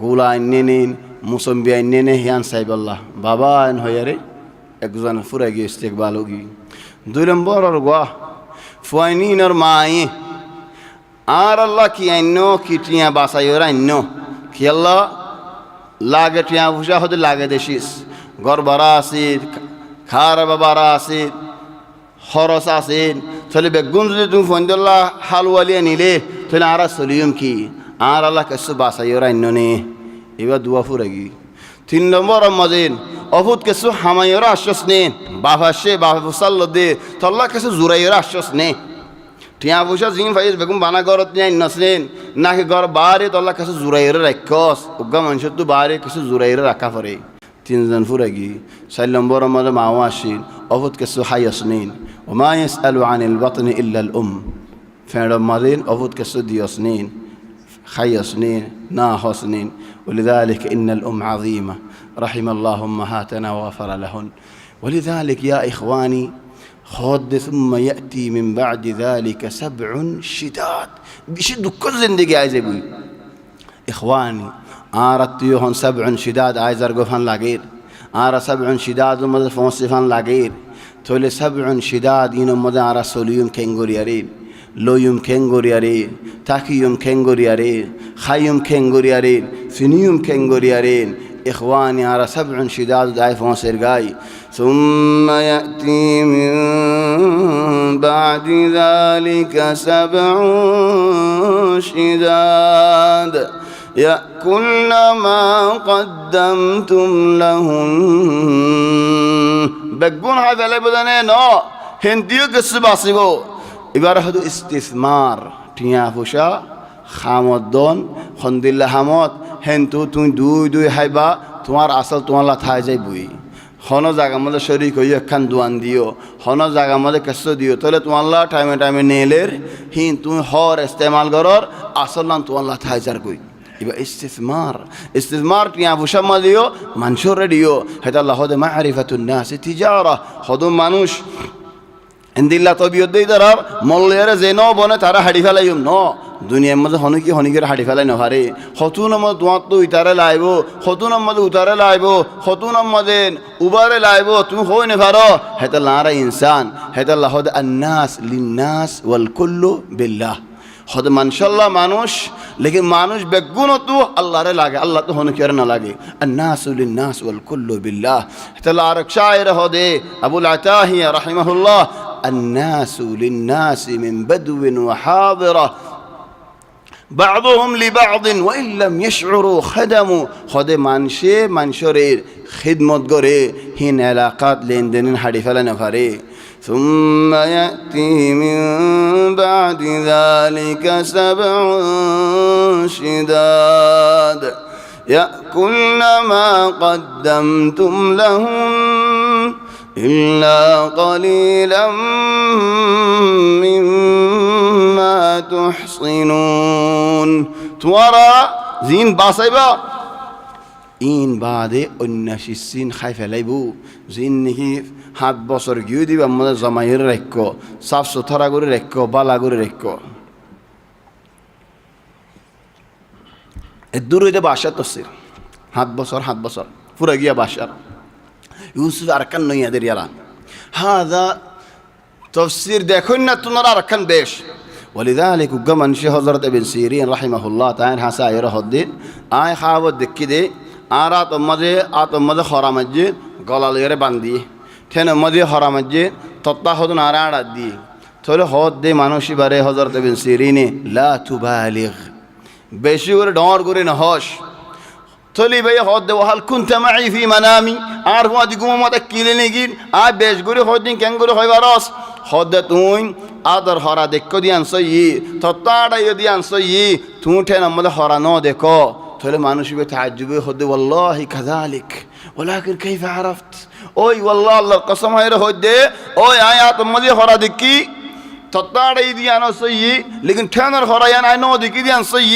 غولا نينين মুসম্বি আইনে হিয়ান সাহেব আল্লাহ বাবা আইন হয়ারে একজন ফুরা গিয়ে ইস্তেকবাল হোগি 2 নম্বর আর গোয়া ফুয়াইনিনর মাই আর আল্লাহ কি আইনো কিটিয়া বাসাইর আইনো কি আল্লাহ লাগে টিয়া ভুষা হতে লাগে দেশিস ঘর বাড়া আসির খার বাবারা আসির খরচ আসির তাহলে বেগুন যদি তুমি ফন্দল্লাহ হালওয়ালিয়া নিলে তাহলে আর সলিয়ম কি আর আল্লাহ কিছু বাসাইর আইনো নে এবার দুয়া ফুরাগি 3 নম্বর মজিন অফুত কিছু হামাইয়ের আশ্বাস নেন বাফাসে বাফুসাল্ল দে তল্লা কিছু জুরাইয়ের আশ্বাস নে টিয়া পয়সা জিন ফাইজ বেগুম বানা গরত নিয়ে নসলেন নাকি গর বারে তল্লা কিছু জুরাইয়ের রাক্ষস উগা মানুষের তো বারে কিছু জুরাইয়ের রাখা পড়ে 3 জন ফুরাগি 4 নম্বর মজে মাওয়া আসিন অফুত কিছু হাইয়াস নেন ওমা ইয়াসআলু আনিল বাতনি ইল্লা আল ফেড় মজিন অফুত কিছু দিয়স নেন خيص نين ناهص نين ولذلك إن الأم عظيمة رحم الله أمهاتنا وغفر لهن ولذلك يا إخواني خود ثم يأتي من بعد ذلك سبع شداد বেশি দুঃখ জিন্দেগি আয় যাবি ইখওয়ানি আর আত্মীয় হন সাবউন শিদাদ আয়জার গোফান লাগের আর সাবউন শিদাদ মধ্যে ফসিফান লাগের থইলে সাবউন শিদাদ ইন মধ্যে আর সলিয়ুম খেঙ্গরিয়ারে লোয়ুম খেঙ্গরিয়ারে তাকিয়ুম খেঙ্গরিয়ারে খায়ুম খেঙ্গরিয়ারে সিনিয়ুম খেঙ্গরিয়ারে إخواني على 7 شداد داي فونسير جاي ثم يأتي من بعد ذلك 7 شداد يأكلن ما قدمتم لهن بقون هذا اللي بدنا نو هنديو كسباسيبو إبارة هذا استثمار تيافوشا খামদন খন্দিল্লা হামদ হেন্তু তুমি দুই হাইবা তোমার আসল তোমার থাই যাই বুই হন জায়গার মধ্যে শরীর হইও একখান দোয়ান দিও হন জায়গার মধ্যে কেস দিও তাহলে তোমার টাইমে টাইমে নেলের হিন তুমি হর ইস্তেমাল করর আসল নাম তোমার থাই যার কই এবার ইস্তিসমার টিয়া ভুষাম্মা দিও মানুষরে দিও হেতা আল্লাহ হদে মারিফাতুন নাস তিজারা হদ মানুষ ইন্দিল্লা তবিয়ত দেই তার মল্লেরে যে ন বনে তারা হাড়ি ফেলাইম ন দুনিয়ার মধ্যে হনিকের হাড়ি ফেলাই নহারে হতুন মধ্যে তোমার তো উতারে লাইব হতুন মধ্যে উতারে লাইব হতুন মধ্যে উবারে লাইব তুমি হই নে পারো হেতা লারা ইনসান হেতা আল্লাহ হদে আন্নাস লিন্নাস ওয়াল কুল্লু বিল্লাহ হদে মানশাল্লাহ মানুষ লেকিন মানুষ বেগুন তো আল্লাহরে লাগে আল্লাহ তো হনিকের না লাগে আন্নাস লিন্নাস ওয়াল কুল্লু বিল্লাহ হেতা লারা শায়ের হদে আবুল আতাহিয়া রাহিমাহুল্লাহ الناس للناس من بدو وحاضرة بعضهم لبعض وإن لم يشعروا خدموا خد منشرير خدمت غري هن علاقات لندن حديث لنا فري ثم يأتي من بعد ذلك 7 شداد يأكلن ما قدمتم لهم إلا قليلا مما تحصنون توارا زين باصيبا إن بعد النشيسين خايف ليبو زين نهي হাত বছর গিয়ে দিবে আমাদের জমাইয়ের রেখো সাফ সুতরা করে রেখো বালা করে রেখো দূর হইতে বাসার তসির হাত বছর পুরা গিয়া বাসার ইউসুফ আরকান নইয়াদের ইয়ারা হাদা তফসির দেখুন না তোমার আরকান বেশ ولذلك وقمن شيخ حضرت ابن سيرين رحمه الله تعالى حسا يره الدين آي خاوت دكيدي آرات أمده خرامجي قلال يره باندي ঠেন মধ্যে হরামজ্জে তত্ত্বাহদন আড়াড়া দিয়ে তাহলে হদ দে মানুষই বারে হজরত বিন সিরিনে লা তুবালিগ বেশি করে ডর করে না হস তাহলে ভাই হদ দে ওয়াল কুনতা মাই ফি মানামি আর ওয়াদি গুমমতে কিলে নিগিন আর বেশ করে হদ দিন কেন করে হইবারস হদ দে তুই আদর হরা দেখো দিয়ান সই তত্ত্বাড়া দিয়ান সই তুই ঠেন মধ্যে হরা ন দেখো তাহলে মানুষই বে তাজ্জুবে হদ দে ওয়াল্লাহি কাযালিক ولكن كيف عرفت ওই والله الله قسم هيره হদে ওই আয়াত মধ্যে হরা দেখি তত্ত্বাড়াই দিয়ান সই লেকিন ঠেনার হরায়ান আই ন দেখি দিয়ান সই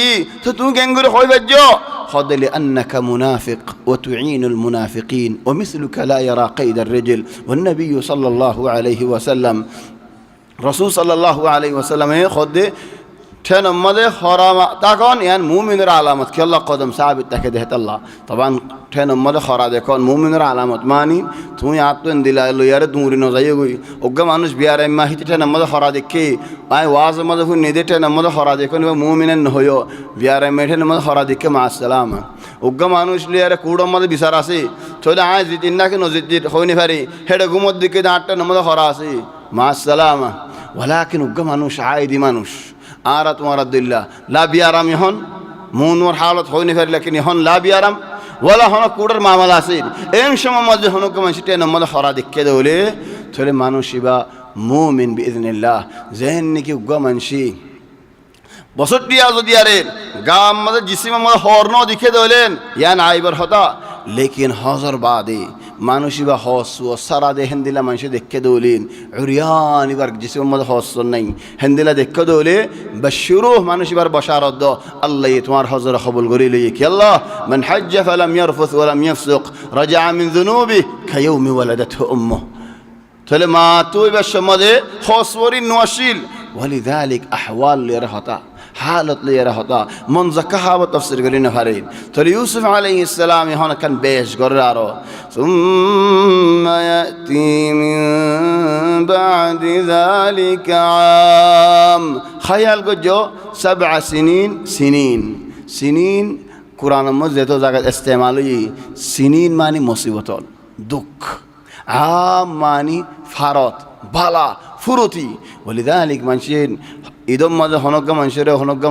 তো তুমি কেন করে হইবাজ্জো خذ لأنك منافق وتعين المنافقين ومثلك لا يرى قيد الرجل والنبي صلى الله عليه وسلم رسول صلى الله عليه وسلم خذ ঠেন মধ্যে হরা তখন ইয়ান মুমিনের আলামত কি আল্লাহ কদম সাবিত তাকে দেহত আল্লাহ তখন ঠেন মধ্যে হরা দেখুন মুমিনের আলামত মানি তুমি আত্মন দিলা লইয়ারে দুমুরি ন যাই গই অজ্ঞা মানুষ বিয়ারে মাহিতি ঠেন মধ্যে হরা দেখে আই ওয়াজ মধ্যে ফুন নেদে ঠেন মধ্যে হরা দেখুন মুমিনেন নহয়ো বিয়ারে মেঠেন মধ্যে হরা দেখে মা আসসালাম অজ্ঞা মানুষ লিয়ারে কুড়ম মধ্যে বিচার আছে তাহলে আই জিতিন নাকি নজিত হইনি পারি হেডে গুমত দিকে আটটা মধ্যে হরা আছে মা আসসালাম ওয়ালাকিন অজ্ঞা মানুষ আইদি মানুষ আরা তোমার আব্দুল্লাহ লা বিয়ারাম হন মুনোর হালত হইনি ফের লেকিন হন লা বিয়ারাম ওয়ালা হন কুড়ার মামলা আছে এম সময় মধ্যে হনকে মানুষ টেন মধ্যে হরা দেখে দেলে তাহলে মানুষ বা মুমিন বিইذنিল্লাহ যেন নাকি উগ্গা মানসি বসটিয়া যদি আরে গাম মধ্যে জিসিম মধ্যে হরন দেখে দেলেন ইয়ান আইবার হতা লেকিন হজর বাদে মানুষই বা হস সারা দে হেন্দিলা মানুষ দেখে দৌলিন উরিয়ান এবার জিসিমের মধ্যে হস নাই হেন্দিলা দেখে দৌলে বা শুরু মানুষ এবার বসারদ আল্লাহ তোমার হজর কবুল করি লই কি আল্লাহ মান হাজ্জা ফালাম ইয়ারফুস ওয়ালাম ইয়াফসুক রাজা মিন যুনুবি কায়াউমি ওয়ালাদাতহু উম্মুহ তাহলে মা তুই বা সমাজে হসবরি নোয়াশিল ওয়ালিদালিক আহওয়াল লিয়ার হতা হালত লিয়ার হতা মন জাকাহাবত তফসির করি না হারিন তাহলে ইউসুফ আলাইহিস সালাম এখন কান বেশ করে আরো সুম্মা ইয়াতি মিন বাদি যালিকা আম খায়াল গজো 7 সিনিন সিনিন সিনিন কুরআন মধ্যে যত জায়গা ইস্তেমাল হই সিনিন মানে মুসিবত দুঃখ আম মানি ফারত বালা ফুরতি ওলিদালিক মানসিন ঈদম মাঝে হনজ্ঞা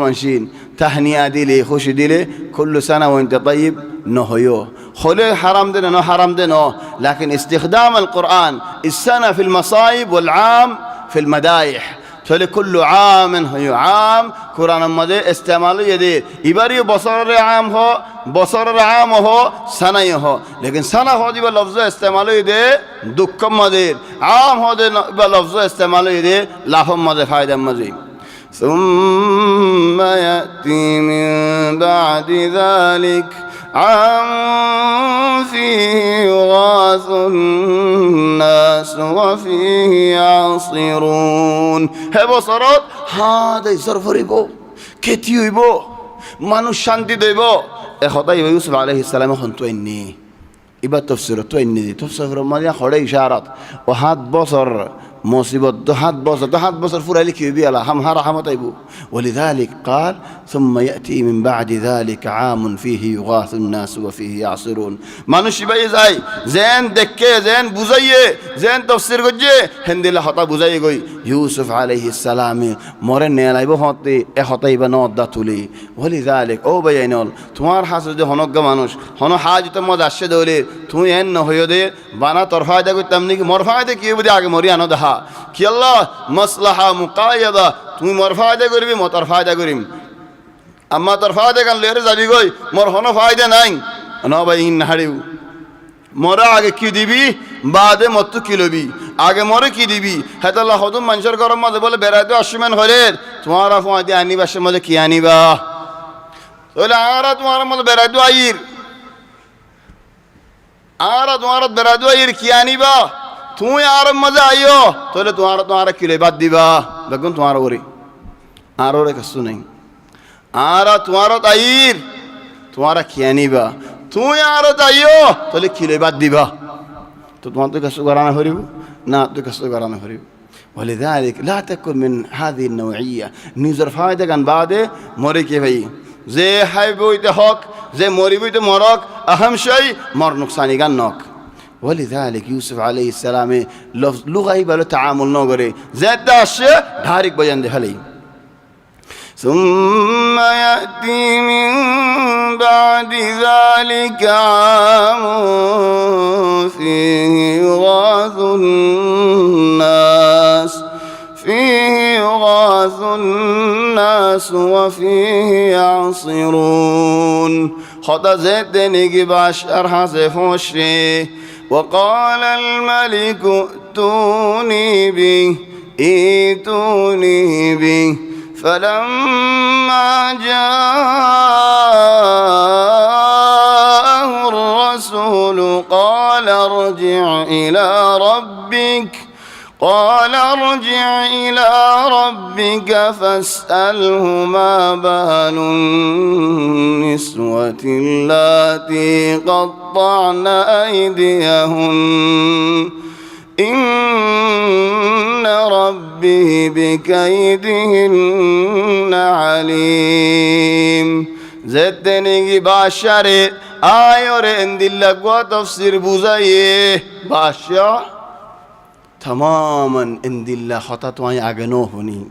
মানসিন তাহনিয়া দিলে খুশি দিলে কুল্লু সানা ওয়ান্তা তাইব নহয়ো হলে হারাম দে ন হারাম দে ন লাকিন ইস্তিখদাম আল কুরআন ইসসানা ফিল মাসাইব ওয়াল আম ফিল মাদাইহ তাহলে কুল্লু আমিন হয় আম কোরআন মাঝে ইস্তেমাল ইয়ে এবারই বছরের আম হো সানাই হো লেকিন সানা হো দিবা লফজ ইস্তেমাল দে দুঃখম মাঝে আম হো দে বা লফজ ইস্তেমাল দে লাফম মাঝে ফায়দা মাঝে ثم يأتي من بعد ذلك عام فيه يغاث الناس وفيه يعصرون হে বছরত হাদে সরফরিব খেতি হইব মানুষ শান্তি দইব এ হতাই ইউসুফ আলাইহিস সালাম এখন তো ইন্নি ইবা তাফসীর তো ইন্নি তাফসীর মানে খড়ে ইশারাত ও 7 বছর মুসিবত তো 7 বছর ফুরাইলে কি হইবি আল্লাহ হামহারা হামতাইবু ولذلك قال ثم يأتي من بعد ذلك عام فيه يغاث الناس وفيه يعصرون মানুষ ইবাই যায় জেন দেখে জেন বুঝাইয়ে জেন তাফসীর গজে হিন্দিলা হতা বুঝাই গই ইউসুফ আলাইহিস সালাম মরে নেলাইব হতে এ হতাইবা নদা তুলি ولذلك ও বাইনল তোমার হাসে যে হনজ্ঞ মানুষ হন হাজত মদ আসে দলে তুই এন ন হইও দে বানা তোর ফায়দা কইতাম নি মোর ফায়দা কি হইব আগে মরি আনো দেখা কি আল্লাহ মাসলাহা মুকায়াদা তুমি মোর ফায়দা করবি মো তোর ফায়দা করিম আম্মা তোর ফায়দা কান লেরে যাবি গই মোর হন ফায়দা নাই ন ভাই ইন হারিউ মরা আগে কি দিবি বাদে মত কি লবি আগে মরে কি দিবি হেত আল্লাহ হদম মানুষের গরম মাঝে বলে বেড়াইতে অসীমান হলে তোমার ফায়দা আনিবাসের মধ্যে কি আনিবা তাহলে আর তোমার মধ্যে বেড়াইতে আইর আর তোমার বেড়াইতে আইর কি আনিবা তুই আর মজা আইও তাহলে তোমার কিলে বাদ দিবা দেখুন তোমার ওরে আর ওরে কিছু নেই আর তোমার তাইর তোমার কি আনিবা তুই আর তাইও তাহলে কিলে বাদ দিবা তো তোমার তো কিছু করানো হরিব না তুই কিছু করানো হরিব ولذلك لا تكن من هذه النوعية نيزر فايدة كان بعد مري كيفي زي حيبويت حق زي مريبويت مرق أهم شيء مر نقصاني كان نوك ولذلك يوسف عليه السلام لغة يبقى تعامل نوغري زاد داشة دارك بيان ده هلي ثم يأتي من بعد ذلك عام فيه يغاث الناس وفيه يعصرون خطا زيت نيجي باشر حسف وشي وقال الملك ائتوني به فلما جاءه الرسول قال ارجع إلى ربك فاسأله ما بال النسوة اللاتي قطعن أيديهن إن ربي بكيدهن عليم زدني باشر آيور اندل قوة تفسير بوزايه باشر تماما اندل خطط واني اغنوهني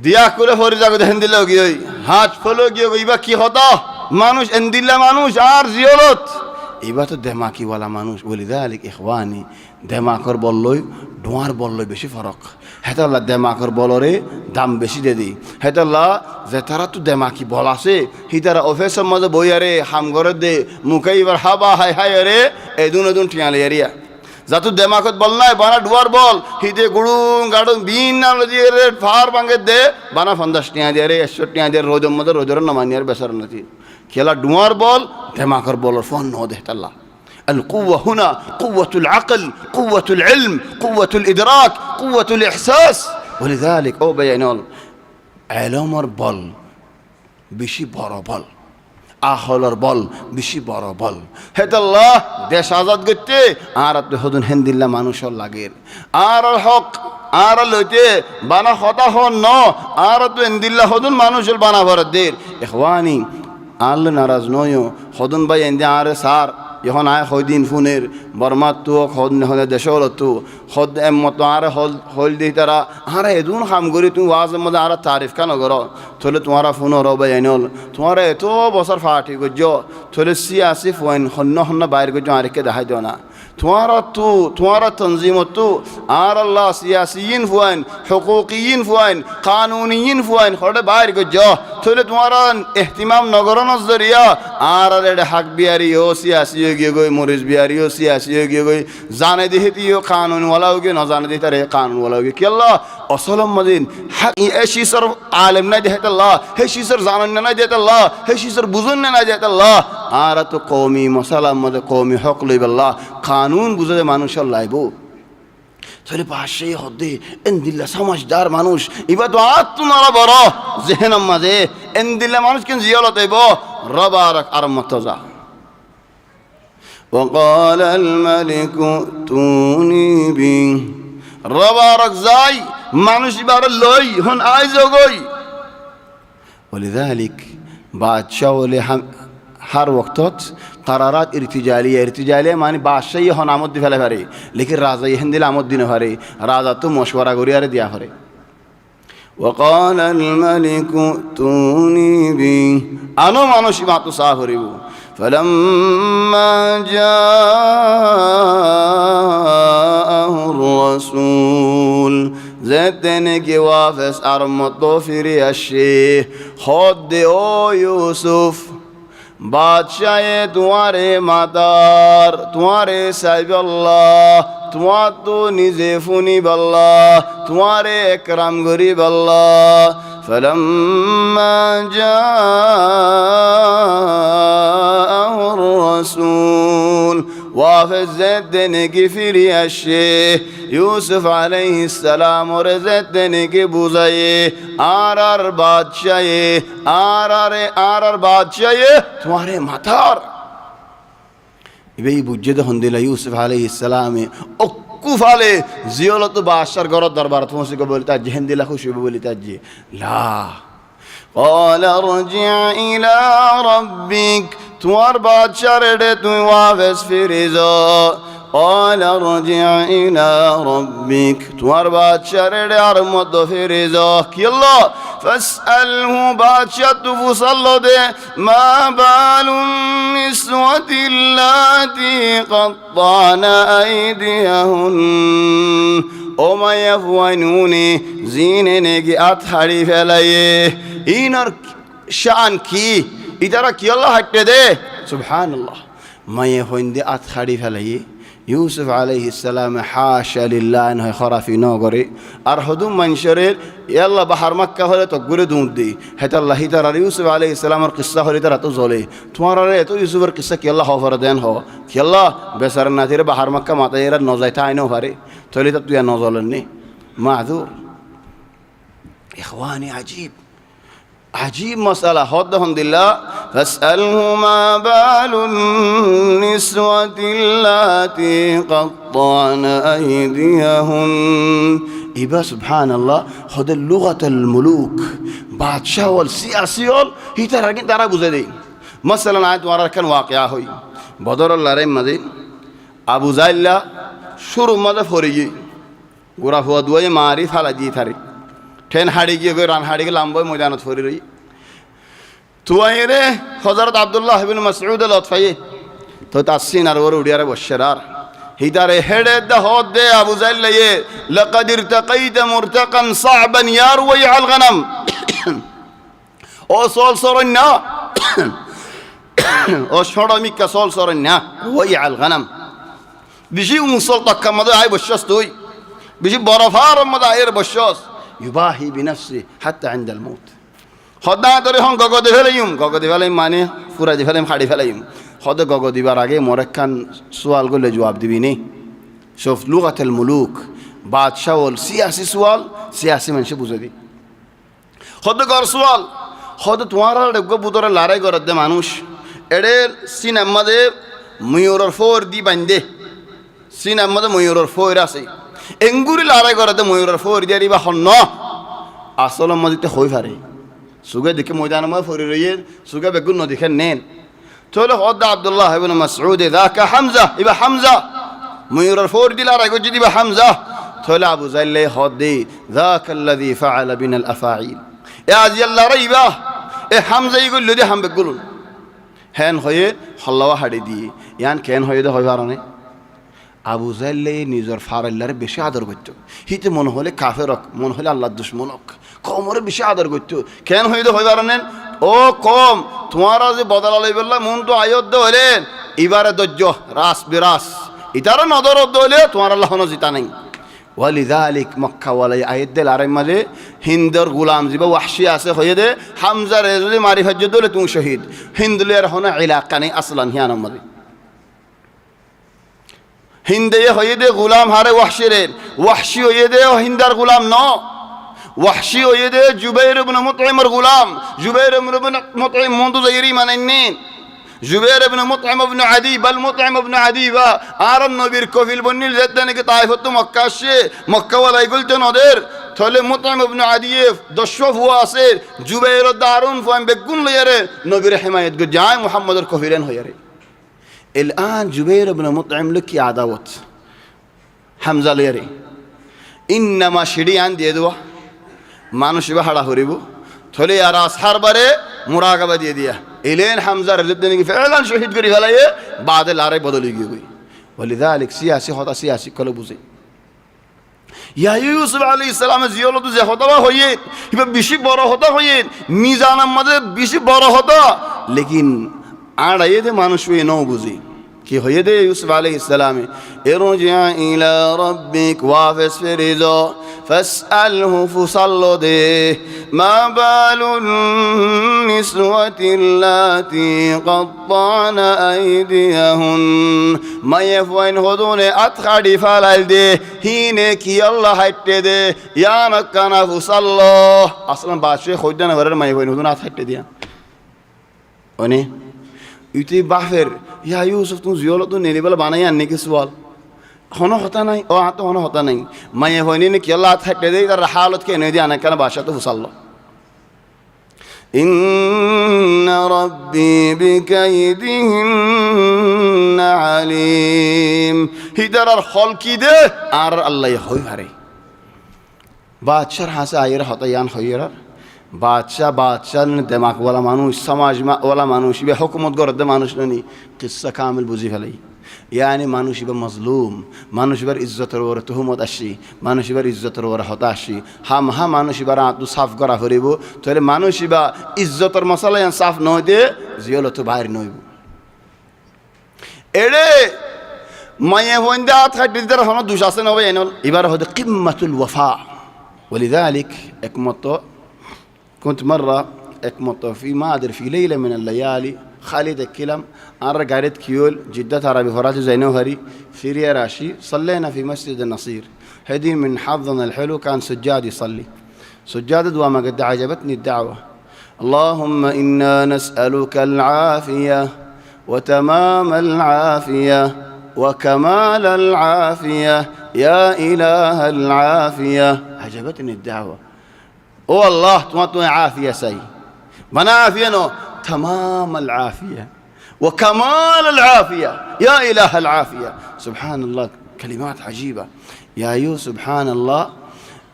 দিয়া করে ফরি জাগো হিন্দিল গিয়ে হাত ফলো গিয়ে ইবা কি হতা মানুষ এন্দিল্লা মানুষ আর জিয়রত এবার তো দেমাকিওয়ালা মানুষ বলি দালিক ইখওয়ানি দেমাকর বললই ডোয়ার বললই বেশি ফরক হেতাল্লা দেমাকর বলরে দাম বেশি দে দি হেতাল্লা যে তারা তো দেমাকি বল আছে হি তারা অফিসের মধ্যে বইয়ারে হামগরে দে মুখে এবার হাবা হাই হাই রে এদুন টিয়ালে এরিয়া যাতো দেমাকত বল নাই বানা ডুয়ার বল হিতে গুড়ুং গাড়ুং বিন নাম দিয়ে রে ফার ভাঙে দে বানা 50 টিয়া দিয়ে রে 100 টিয়া দিয়ে রোজম মধ্যে রোজর না মানিয়ার বেসার নাতি খেলা ডুয়ার বল দেমাকর বলর ফোন ন দে তাল্লা القوة هنا قوة العقل، قوة العلم، قوة الإدراك، قوة الإحساس. ولذلك أو بيانول علمر بل بشي بارا بل، আহলর বল বেশি বড় বল। হেদাল্লাহ দেশ আজাদ করতে আর হদুন হেন্দিল্লা মানুষের লাগের আর হক আর লইতে বানা হতা হন ন আর তো হেন্দিল্লা হদুন মানুষের বানা ভরত দের ইখওয়ানি আল্লাহ নারাজ নয় হদুন ভাই এন্দি আর সার এখন আয় হদিন ফোনের বর্মাত তো হদ হলে দেশল তো হদ এমত আর হল দি তারা আর এদুন কাম করি তুমি ওয়াজের মধ্যে আর তারিফ কেন করো থলে তোমারা ফোন রবাই আইনল তোমার এত বছর ফাটি গজ থলে সিয়াসি ফোন হন্য হন্য বাইর গজ আরেককে দেখাই দিও না তোমারা তনজিমত তো আর আল্লাহ সিয়াসিয়িন ফুয়াইন হুকুকিয়িন ফুয়াইন কানুনিয়িন ফুয়াইন হড়ে বাইর গজ থলে তোমারা ইহতিমাম নগরনজ জরিয়া আর এডে হক বিয়ারি ও সিয়াসি গিয়ে গই মরিজ বিয়ারি ও সিয়াসি গিয়ে গই জানে দিহিতিও কানুন ওয়ালাও গিয়ে না জানে দিতারে কানুন ওয়ালাও গিয়ে কি আল্লাহ অসলম মদিন হক এশিসর আলেম না দেহত আল্লাহ হে শিসর জানেন না দেহত আল্লাহ হে শিসর বুঝুন না দেহত আল্লাহ আর তো কওমি মসালার মধ্যে কওমি হক লইব আল্লাহ কানুন বুঝে মানুষের লাইবো তাহলে পাশে হদে এন্দিল্লা সমাজদার মানুষ এবার তো আত্মনারা বড় জেহেনাম মাঝে এন্দিল্লা মানুষ কেন জিয়ালত হইব রবার আর মতজা وقال الملك ائتوني به রবারক যাই মানুষ এবার লই হন আইজ গই ولذلك বাদশাহ ওলে हर वक्त करारात इर्तिजालिया माने बादशाही हन आमद दी फेले पारे लेकिन राजा हिंदिल आमद दिन पारे राजा तो मशवरा करी आरे दिया पारे وقال الملك ائتوني به আনো মানুষ বাত সাহ করিব فلما جاءه الرسول زدني جوافس ارمطو فيري الشيخ خد او يوسف বাদশাহে তোমারে মাদার তোমারে সাইব আল্লাহ তোমার তো নিজে ফুনিব আল্লাহ তোমারে একরাম গরিব আল্লাহ فلما جاءه الرسول وافزدني كفري الشيخ يوسف عليه السلام ورزدني كبوزاي آرار بادشاي آرار بادشاي تمہارے ماتار ইবেই বুঝে দেখুন দিলা ইউসুফ আলাইহিস সালামে অকুফালে জিয়ালত বাদশার ঘর দরবার পৌঁছে গো বলতা জেহেন দিলা খুশি বলিতা জি লা قال ارجع الى ربك তোমার বাদশার এডে তুমি ওয়াফেস ফিরে যাও قال ارجع الى ربك তোমার বাদশার এডে আর মত ফিরে যাও কি আল্লাহ فاسأله بادشاہ تفصل دے ما بال النسوة اللاتي قطعن أيديهن وما يفعلون زينने की अथाड़ी फैलाए इनर शान की इधर की अल्लाह हटे दे सुभान अल्लाह मैं ये होंदे अथाड़ी फैलाए ইউসুফ আলাইহিস সালাম হাশা লিল্লাহ নহ খরাফি ন করে আর হদুম মানুষের ইয়াল্লাহ বাহার মক্কা হলে তো ঘুরে দুধ দিই হেতাল্লাহ হিতার আর ইউসুফ আলাইহিস সালামের কিস্সা হলে তারা তো জ্বলে তোমার আরে এত ইউসুফের কিস্সা কি আল্লাহ হফর দেন হ কি আল্লাহ বেচার নাতিরে বাহার মক্কা মাথায় এরা নজাইতে আইনও পারে তাহলে তো তুই আর নজলেননি মাদুর ইখওয়ানি আজীব عجيب مسألة حد الحمد لله فاسأله ما بال النسوة اللاتي قطعن أيديهن إبا سبحان الله خد اللغة الملوك بادشاہ والسياسي هي ترى بوزدي مثلا آيات وارا كان واقعا هوي بدر الله رحم مدي أبو زايلا شروع مدى فوريجي غرا هو دوية معرف على جي ثاري ঠেন হাড়ি গিয়ে গই রান হাড়ি গিয়ে লাম্বই ময়দানত ফরি রই তুয়াইরে হযরত আব্দুল্লাহ ইবনে মাসউদ আল-আতফাই তো তাসিন আর ওর উড়িয়ারে বশরার হিদারে হেডে দে হদ দে আবু জাইল লাইয়ে লাকাদ ইরতাকাইতা মুরতাকান সা'বান ইয়ারওই আল গনম ও সল সরন্না ও শড়মিকা সল সরন্না ওই আল গনম বিজি মুসল তাকামদে আই বশস তুই বিজি বরফার মদা আয়ের বশস يباهي بنفسه حتى عند الموت সদা ধরে হং গগদে ফেলাইম মানে ফুরা দি ফেলাইম খাড়ি ফেলাইম সদে গগ দিবার আগে মরেকখান সোয়াল করলে জবাব দিবি নি সফ লুগাতেল মুলুক বাদশাহ বল সিয়াসি সোয়াল সিয়াসি মানুষে বুঝে দি সদে গর সোয়াল সদে তোমার বুতরে লড়াই করার দে মানুষ এড়ে সিনেমাদে ময়ূরের ফোর দি বান্ধে সিনেমাদে ময়ূরের ফোর আছে এঙ্গুরি লড়াই করাতে ময়ূরের ফোর দিয়ে দিবা হন্ন আসল মধ্যে হই পারে সুগে দেখে ময়দান মধ্যে ফরি রইয়ে সুগে বেগুন নদীখে নেন চলো হদ্দা আব্দুল্লাহ ইবনে মাসউদ যাকা হামজা ইবা হামজা ময়ূরের ফোর দিলা রাগো যদি বা হামজা চলো আবু জাইলে হদ্দি যাকাল্লাযী ফাআলা বিনাল আফাঈল এ আজি আল্লাহ রাইবা এ হামজা ইগুল লদি হাম বেগুল হেন হয়ে হল্লাওয়া হাড়ি দিয়ে ইয়ান কেন হয়ে দে হয় পারনে আবু জাইলে নিজের ফারাল্লারে বেশি আদর করত হিতে মনে হলে কাফেরক মনে হলে আল্লাহর দুশ্মনক কমরে বেশি আদর করত কেন হয়ে দে হয় পারনেন ও কম তোমারা যে বদলালাই বললা মন তো আয়োধ্য হলেন এবারে দজ্জ রাস বিরাস ইতারা নদর হলে তোমার আল্লাহ জিতা নাই ওয়ালিযালিক মক্কা ওয়ালাই আয়াত দিল আর মাঝে হিন্দর গোলাম জিবা ওয়াহশি আছে হয়ে দে হামজার যদি মারি হজ্জ দলে তুমি শহীদ হিন্দুলের হনা এলাকা নেই আসলান হিয়ান মাঝে হিন্দে হয়ে দে গোলাম হারে ওয়াহশি হয়ে দে হিন্দার গোলাম ন ওয়াহশি হয়ে দে জুবাইর ইবনে মুতঈমের গোলাম জুবাইর ইবনে মুতঈম মন্দ জাইরি মানেন জুবাইর ইবনে মুতঈম ইবনে আদি বাল মুতঈম ইবনে আদি বা আর নবীর কফিল বন্নিল যেতে নাকি তাইফত মক্কা আসে মক্কা ওয়ালাই গলতে নদের তাহলে মুতঈম ইবনে আদি দশফ হুয়া আছে জুবাইর দারুন ফাম বেগুন লয়ারে নবীর হিমায়ত গো যায় মুহাম্মদের কফিলেন হয়ারে الآن جبير بن مطعم لك عداوت حمزة ليري إنما شدي عندي يدوا ما نشبه حدا هريبو تولي يا راس حربره مراقبة دي إلين حمزة رجدني فعلا شهيد قري فلايه بعد العرب بدل يجي ولذلك سياسي خطأ سياسي كله بوزي يا يوسف عليه السلام زيولة زي خطأ هويه يبقى بيشي بارا خطأ هويه ميزان ماده بيشي بارا خطأ لكن আর এদে মানুষ হয়ে নও বুঝি কি হয়ে দে ইউসুফ আলাইহিস সালামে ইরজিআ ইলা রাব্বিক ওয়াফিস ফিরিজা ফাসআলহু ফুসাল্লদে মা বালুন নিসওয়াতিল্লাতি قطعنا আইদিয়াহুন মায়াফওয়াইন হদুনে আতখাড়ি ফালাল দে হিনে কি আল্লাহ হাইটে দে ইয়া নাকানা ফুসাল্লাহ আসলাম বাদশাহ কইদান ঘরের মায়াফওয়াইন হদুন আতখাড়ি দিয়া ওনে ইতি বাফের ইয়া ইউসুফ তুমি জিয়ল তো নেলি বলে বানাই আননি কি সোয়াল হন হতা নাই ও আত হন হতা নাই মায়ে হয়নি নে কি আল্লাহ থাকতে দেই তার হালত কে নই দি আনা কেন বাসা তো ফুসাল্লো ইন্না রাব্বি বিকাইদিহিন্না আলিম হিদার আর হল কি দে আর আল্লাহ হই হারে বাদশার হাসে আয়ের হতায়ান হইয়ার বাদশাহ দেমাকওয়ালা মানুষ সমাজওয়ালা মানুষ ইবে হুকুমত গরদে মানুষ ননি কিসা কামিল বুঝি ফেলাই ইয়ানি মানুষ ইবে মজলুম মানুষ ইবার ইজ্জতের ওপরে তুহমত আসি মানুষ ইবার ইজ্জতের ওপরে হতাশি হা মানুষ ইবার আঁতু সাফ করা ফুরিব তাহলে মানুষ ইবা ইজ্জতের মশলা ইয়ান সাফ নয় দে জিয়লত বাইর নইব এড়ে মায়ে হইন্দা থাকতে দিদার হন দুষ আছে নবে এনল এবার হতে কিম্মাতুল ওয়াফা ولذلك একমত كنت مرة اكمط في ما ادري في ليله من الليالي خالد الكلم انا قاعد كيول جدة عربي فرات زينوهري في راشي صلينا في مسجد النصير هدي من حظنا الحلو كان سجاد يصلي سجاد وما قد عجبتني الدعوه اللهم انا نسالك العافيه وتمام العافيه وكمال العافيه يا اله العافيه عجبتني الدعوه او الله تمام عافيه سي بنا عافيه نو تمام العافيه وكمال العافيه يا اله العافيه سبحان الله كلمات عجيبه يا ايوه سبحان الله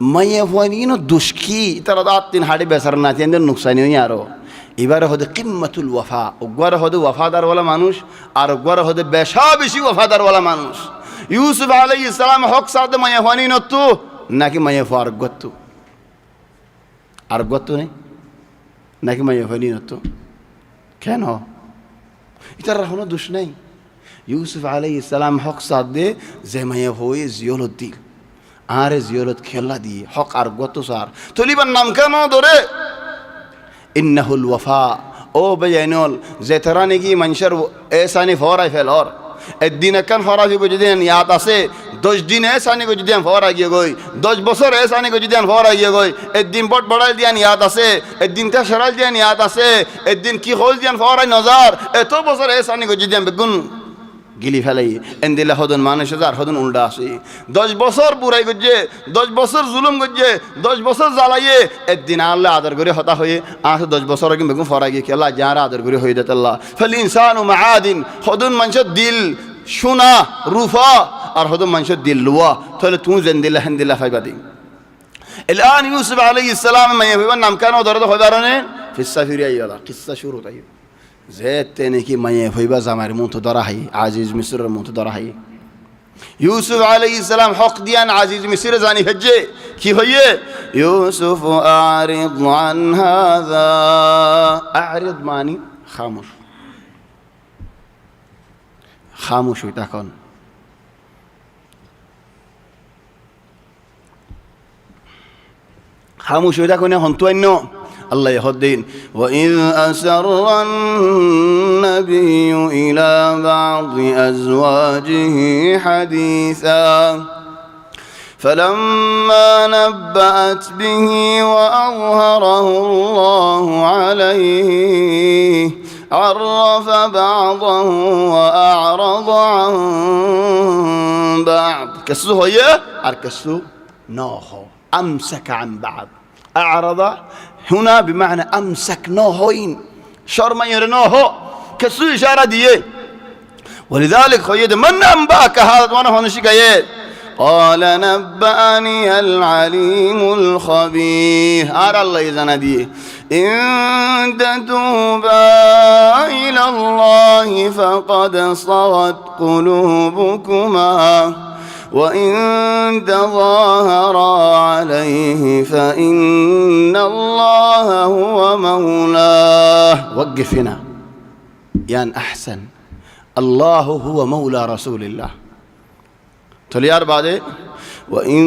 ما يفوانين الدشكي ترى داتين هادي بسرنا تين نقصان يارو এবারে হতে কিম্মাতুল ওয়াফা ওগবারে হতে ওয়াফাদার ওয়ালা মানুষ আর ওগবারে হতে বেশি ওয়াফাদার ওয়ালা মানুষ ইউসুফ আলাইহিস সালাম হক সাথে মায়া হওয়ানি নতু নাকি মায়া ফার গত্তু আর গত্তু নেই নাকি মায়া হওয়ানি নতু কেন এটার কোনো দোষ নেই ইউসুফ আলাইহিস সালাম হক সাথে যে মায়া হয়ে জিয়লত দিল আর জিয়লত খেলা দিয়ে হক আর গত্তু সার তলিবার নাম কেন ধরে ইন্নাহুল ওয়াফা ও বেজাইনল যে তারা নাকি মানুষের এসানি ফরাই ফেলর একদিন একখান ফরা দিব যদি ইয়াদ আছে 10 দিন এসানি কো যদি ফরা গিয়ে গই 10 বছর এসানি কো যদি ফরা গিয়ে গই একদিন বট বড়াই দিয়ান ইয়াদ আছে একদিন তা সরাল দিয়ান ইয়াদ আছে একদিন কি হল দিয়ান ফরাই নজর এত বছর এসানি কো যদি বেগুন গিলি ফেলাই এন্দিলা হদন মানুষ আর হদন উল্টা আসে 10 বছর বুড়াই গজে 10 বছর জুলুম গজে 10 বছর জ্বালাইয়ে একদিন আল্লাহ আদর করে হতা হয়ে 10 বছর আগে বেগুন ফরা গিয়ে আল্লাহ যারা আদর করে হয়ে যেত আল্লাহ ফাল ইনসানু মাআদিন হদন মানুষের দিল সোনা রূপা আর হদন মানুষের দিল লুয়া তাহলে তুমি জেন্দিলা হেন্দিলা ফাইবাদি الان يوسف عليه السلام ما يفهم নাম কেন ধরে হয় বারনে কিসসা ফিরে আইলা কিসসা শুরু তাই যেতে নাকি মায়ে হইবা জামার মুখ ধরা হাই আজিজ মিসরের মুখ ধরা হাই ইউসুফ আলাইহিস সালাম হক দিয়ান আজিজ মিসর জানি হজ্জে কি হইয়ে ইউসুফ আরিদ আন হাযা আরিদ মানি খামোশ খামোশ হই তখন খামোশ হই তখন হন্তোন্য الله يهدين وإذ أسر النبي إلى بعض أزواجه حديثا فلما نبأت به وأظهره الله عليه عرف بعضه وأعرض عن بعض كسو هي أركسو نوهو أمسك عن بعض أعرض هنا بمعنى أمسك نوهين شرما يرنوه كسو إشارة ديه ولذلك خيد من أنبأك هذا وانا هون شكاية قال نبأني العليم الخبير أرى الله إذن ديه إن تتوبا إلى الله فقد صغت قلوبكما وإن تظاهرا عليه فإن الله هو مولاه وقف هنا يعني أحسن الله هو مولى رسول الله تليار بعد وإن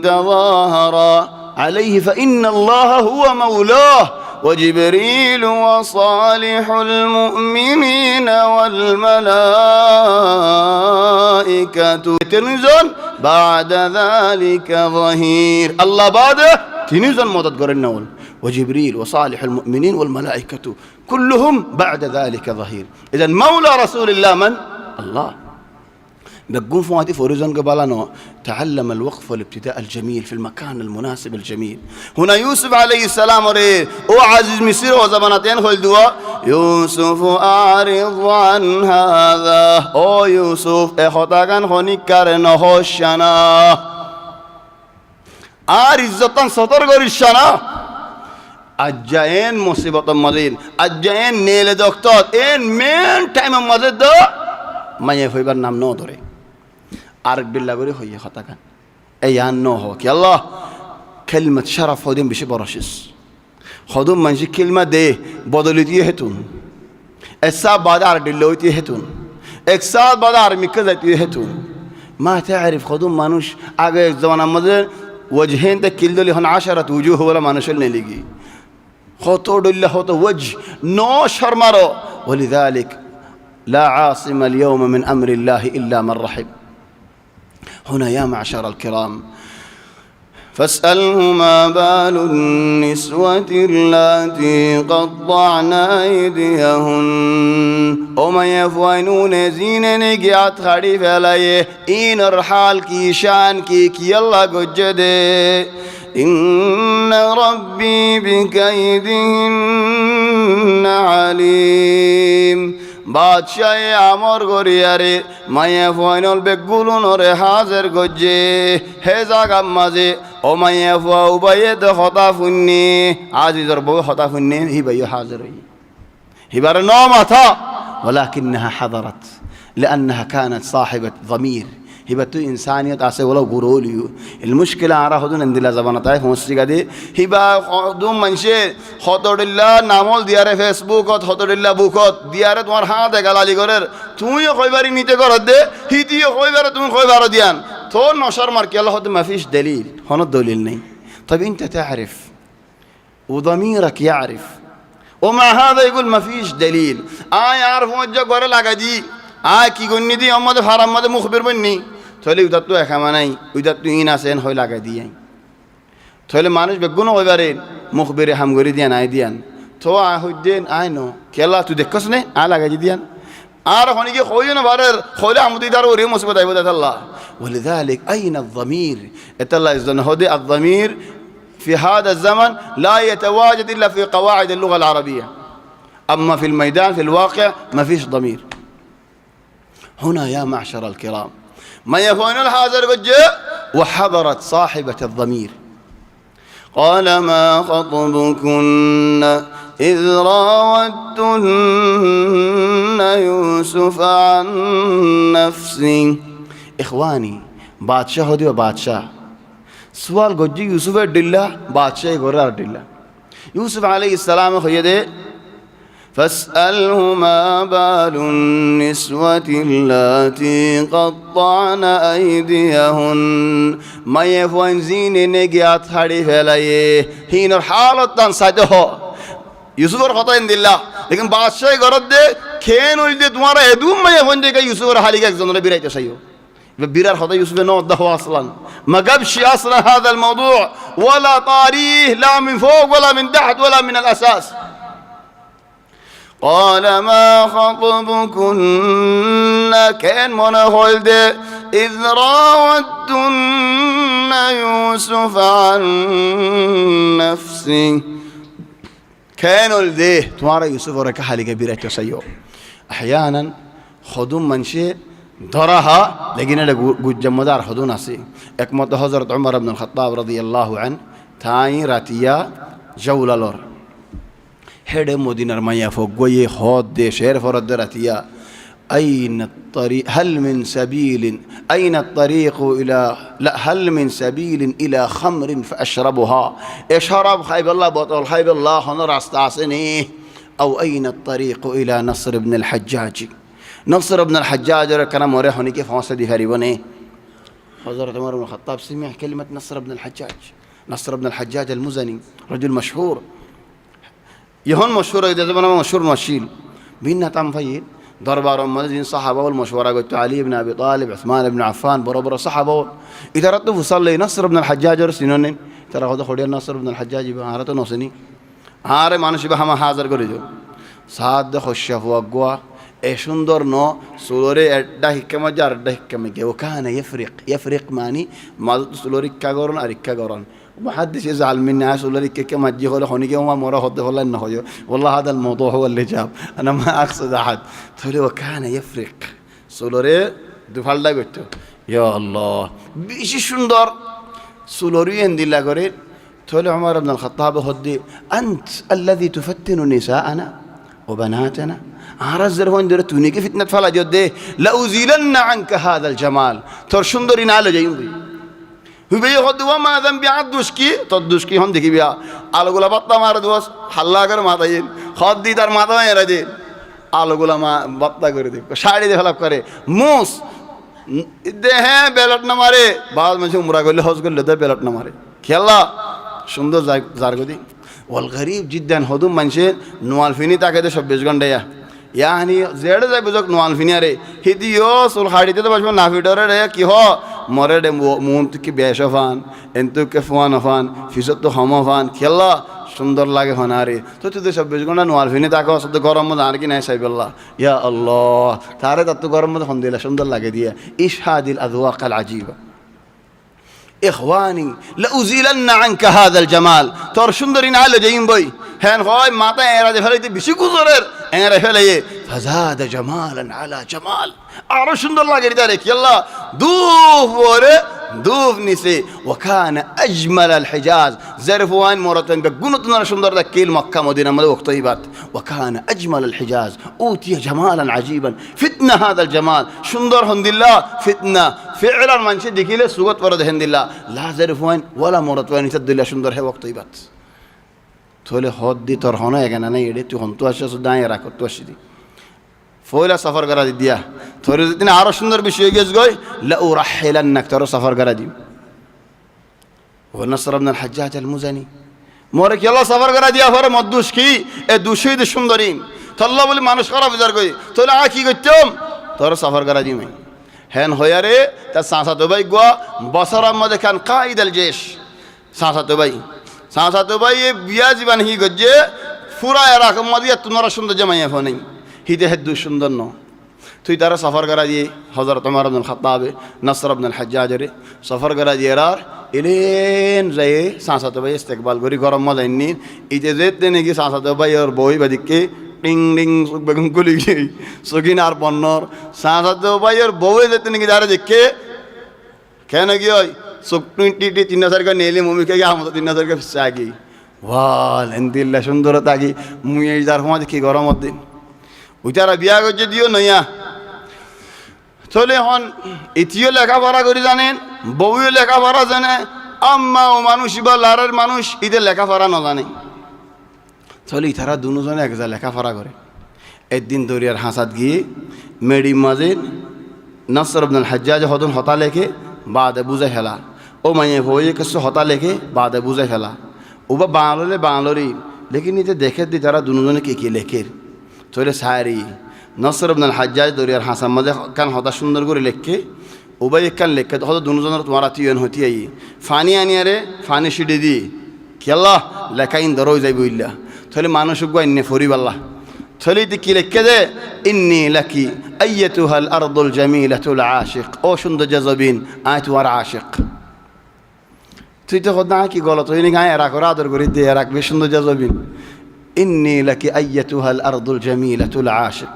تظاهرا عليه فإن الله هو مولاه وجبريل وصالح المؤمنين والملائكة تنزل بعد ذلك ظهير الله بعد تنزل مدد قرن وجبريل وصالح المؤمنين والملائكة كلهم بعد ذلك ظهير إذن مولى رسول الله من؟ الله بقوم فواتي فوريزون قبالنا تعلم الوقف والابتداء الجميل في المكان المناسب الجميل هنا يوسف عليه السلام او عزيز مصر وزمانتين خلدوا يوسف أعرض عن هذا او يوسف اخوتاكن خوني كارن هوشنا আর ইজ্জতান সতর করিসনা আজ্জায়েন মুসিবত মদিন আজ্জায়েন নেলে দক্তর এন মেন টাইম মজে দ মায়ে হইবার নাম ন ধরে আর বিল্লাহ করে হইয়ে হতাকান এই আন ন হ কি আল্লাহ كلمة شرف هودين بشي برشس خدوم منشي كلمة دي بدلتي هتون الساب بعد عرد اللوتي هتون اكساد بعد عرد مكزتي هتون ما تعرف خدوم مانوش اگه زمان مدر وجهين ده كل دولي هن 10 وجوه ولا مانوش نلقي خطو دل خطو وجه نو شرمرو ولذلك لا عاصم اليوم من أمر الله إلا من رحم هنا يا معشر الكرام فاسأله ما بال النسوة اللاتي قطعن أيديهن وما يفوانون زين نجعت خريف عليه إن الرحال كي شان كي الله قجده إن ربي بكيدهن عليم বাদশাহ আমর গরিয়ারে মায়ে ফাইনাল বেগুলুন রে হাজার গজে হে জাগাম মাঝে ও মায়ে ফুয়া উবাইয়ে তো হতা ফুন্নি আজিজর বউ হতা ফুন্নি হিবাইও হাজার হই হিবার ন মাথা ولكنها حضرت لأنها كانت صاحبة ضمير هبتو إنسانية أسي ولو غروليو المشكلة عرا خدون اندلا زبانة تاي فمسجد دي هبا خدون منشي خطر الله نامول ديارة فيسبوك خطر الله بوكوت ديارة تمار ها دي گلالی گرر توی خوی باری نیته گرد ده هیتی خوی باری توی خوی باری دیان تو نشر ماركي الله خد ما فيش دليل هنا الدليل ني طيب انت تعرف وضميرك يعرف ومع هذا يقول ما فيش دليل يعرف وجه غره লাগা দি কি গন্নি দি আমাদের হারাম মধ্যে মুখবির বন্নি তাহলে উদার তো একামা নাই উদার তো ইন আছেন হয় লাগা দিয়ে তাহলে মানুষ বেগুন হইবারে মুখবিরে হামগরি দিয়ান আই দিয়ান তো হইদেন নো কেলা তুই দেখছস নে লাগা দিয়ান আর হনিকে কইও না বারের খোলে আমদি দার ওরে মুসিবত আইবো আল্লাহ ولذلك اين الضمير اتلا اذن هدي الضمير في هذا الزمن لا يتواجد الا في قواعد اللغه العربيه اما في الميدان في الواقع ما فيش ضمير هنا يا معشر الكرام ما يكون الحاضر وجه وحضرت صاحبه الضمير قال ما خطبكن إذ راودتن يوسف عن نفسه إخواني بادشاہ ہو دیو بادشاہ سوال گجی یوسف ڈلہ بادشاہ گورا ڈلہ یوسف علیہ السلام خیدے فاسأله ما بال النسوة اللاتي قطعن أيديهن ما يفوان زين نجات هاري فلايه هين الحالة ساده ইউসুফের কথা দিল্লা लेकिन বাদশাহ গরদ দে খেন হইল দে তোমার এদুম মাই ফোন দে ইউসুফের হালিকা একজনের বিরাইতে চাইও বিরার কথা ইউসুফের নদ দাও আসলান ما جابش اصلا هذا الموضوع ولا طاريه لا من فوق ولا من تحت ولا من الاساس قال ما خطبكن كان من هولد إذ راودتن يوسف عن نفسه كانوا لديه تمارا يوسف ورك حالي كبيرة تسيو أحيانا خدوم من شيء ضرها لقينا لقود جمدار خدون أسي أكمل حضرت عمر بن الخطاب رضي الله عنه تاين راتيا جولة لور هذا مدينة رمية فوق ويه خود دي شير فرد راتيا أين الطريق هل من سبيل أين الطريق إلى لا هل من سبيل إلى خمر فأشربها اشرب خيب الله بطل خيب الله هنر استعصني أو أين الطريق إلى نصر بن الحجاج نصر بن الحجاج كان مريحني كيف وصدي هريبني حضرت عمر بن الخطاب سمع كلمة نصر بن الحجاج نصر بن الحجاج المزني رجل مشهور يهون مشهور إذا زمان مشهور مشيل بينا تنفيل دربار مدين صحابه والمشورة قلت علي بن أبي طالب عثمان بن عفان بربر صحابه إذا ردوا فصلي نصر بن الحجاج رسنون ترى هذا خليل نصر بن الحجاج بهارة نوسني هاري ما نشبه ما حاضر كريجو صاد خشف وقوا إيشندر نو سولوري أدها كما جار أدها كما جه وكان يفرق ماني ما سولوري كعورن أريك كعورن وما حدش يزعل مني عايز سولوري كما جه ولا خنيجي وما مرة هذا ولا إنه هو والله هذا الموضوع هو اللي جاب أنا ما أقصد أحد تقولي وكان يفرق سولوري دفعل قلت يا الله بيش شندر سولوري عند الله قريب تقولي عمر بن الخطاب هدي أنت الذي تفتن نساءنا وبناتنا عرزر هون درت ونيك فتنة فلا جده لأزيلن عنك هذا الجمال ترشندرين على جيمبي هو بيهود وما ذنب عدوشكي تدوشكي هم دكي بيا على قولا بطة ما ردوس حلا كر ما تاين خد دي دار ما تاين رجي على قولا ما بطة كر دي شاعري ده خلاف كره موس ده بلد نمارے بعد میں عمرہ قال له حوز قال له بلد نمارے كيلا شندر زارغدي والغريب جدا هدوم منشي نوالفيني تاكده 26 ঘন্টা يعني زيادة زي بزوج نوال فيني أري هديو سول خارجي ده بس من نافيدور ده كي هو مرة مونت كي بيشافان أنتو كفوان أفان فيزت خما فان كلا সুন্দর লাগে হনারে তো তুই 26 ঘন্টা নোয়াল ফিনি তাকে অসদ গরম মধ্যে আর কি নাই সাইবুল্লাহ ইয়া আল্লাহ তারে তত গরম মধ্যে হন দিলা সুন্দর লাগে দিয়ে ইশহাদিল আযওয়াক আল আজিবা إخواني لأزيلن عنك هذا الجمال تر شندرين على جايين بوي هن خوي ماتا إيراد فليت بيشي كوزرر إيراد فليه فزاد جمالا على جمال أعرف شندر الله قريت عليك يلا دوف وره دوف نسي وكان أجمل الحجاز زرفوان مرتين بقنطنا شندر ذكيل مكة مدينة مدوك طيبات وكان أجمل الحجاز أوتي جمالا عجيبا فتنة هذا الجمال شندر هند الله فتنة فعلا من شد كيله سوت ورد هند الله لا زرفوان ولا مرتين يتد الله شندر هي وقت طيبات تولي خود دي ترهنا يا جنانا يدي تهون تواشة سودان يراك تواشة دي فولا سفر قرادي ديا توريدين عارف شندر بشيء جزء لا أرحلنك ترى سفر قرادي ونصر بن الحجاج المزني মোরে কেলা সফর করা দিয়া পরে মদ্দুস কি এ দুশোই সুন্দরী তল্লা বলি মানুষ খারাপ বিচার করি তাহলে কি করতাম তোর সফর করা দিই হেন হইয়ারে তার সাঁসাতো ভাই গোয়া বছরের মধ্যে খান কাইদাল জেশ সাঁসাতো ভাই এ বিয়া জীবান হি গজ্জে ফুরা এরকম মদিয়া তোমার সুন্দর জামাইয়া ফো নেই হিতে হেদু সুন্দর ন তুই তারা সফর করা দিয়ে হজরত ওমর ইবনুল খাত্তাবে নসর ইবনুল হাজ্জাজরে সফর করা দিয়ে আর এলেন যায় সাঁসাতো ভাই ইস্তেকবাল করি গরম মজা নি ইতে যেতে নাকি সাঁসাতো ভাই ওর বই বাদিকে টিং টিং বেগুন গুলি সকিন আর বন্নর সাঁসাতো ভাই ওর বউয়ে যেতে নাকি যারা দেখে কেন কি হয় চোখ টি 3,000 টাকা নেলে মমিকে গিয়ে আমাদের 3,000 টাকা ফিসে আগি ওয়াল এন্দিল্লা সুন্দর থাকি মুই এই যার সময় দেখি গরমের দিন ওই তারা বিয়া করছে দিও নইয়া চলে হন ইতিও লেখাপড়া করি জানেন বউও লেখাপড়া জানে আম্মা ও মানুষ বা লারের মানুষ ইদের লেখাপড়া ন জানে চলে তারা দুজনে এক যা লেখাপড়া করে একদিন দরিয়ার হাসাত গিয়ে মেডি মাঝে নসর ইবনুল হাজ্জাজ হদন হতা লেখে বাদে বুঝে ফেলা ও মাইয়ে হয়ে কিছু হতা লেখে বাদে বুঝে ফেলা ওবা বাংলালে বাংলারই লেকিন এতে দেখে দি তারা দুজনে কি লেখের চলে সারি নসর ইবনুল হাজ্জাজ দরিয়ার হাসার মাঝে কান হতা সুন্দর করে লেখকে ওবাই একখান লেখকে হয়তো দুজনের তোমার তীয়ন হতি আই ফানি আনিয়ারে ফানি সিডে দি কেল্লা লেখাইন ধরো যাইব ইল্লা তাহলে মানুষ ইন্নে ফরিবাল্লা তাহলে কি লেখকে দে ইন্নি লাকি আইয়াতুহাল আরদুল জামিলাতুল আশিক ও সুন্দর জজবিন আয় তোমার আশিক তুই তো না কি গলত হইনি গায়ে এরা করে আদর করে দিয়ে রাখবে সুন্দর জজবিন ইন্নি লাকি আইয়াতুহাল আরদুল জামিলাতুল আশিক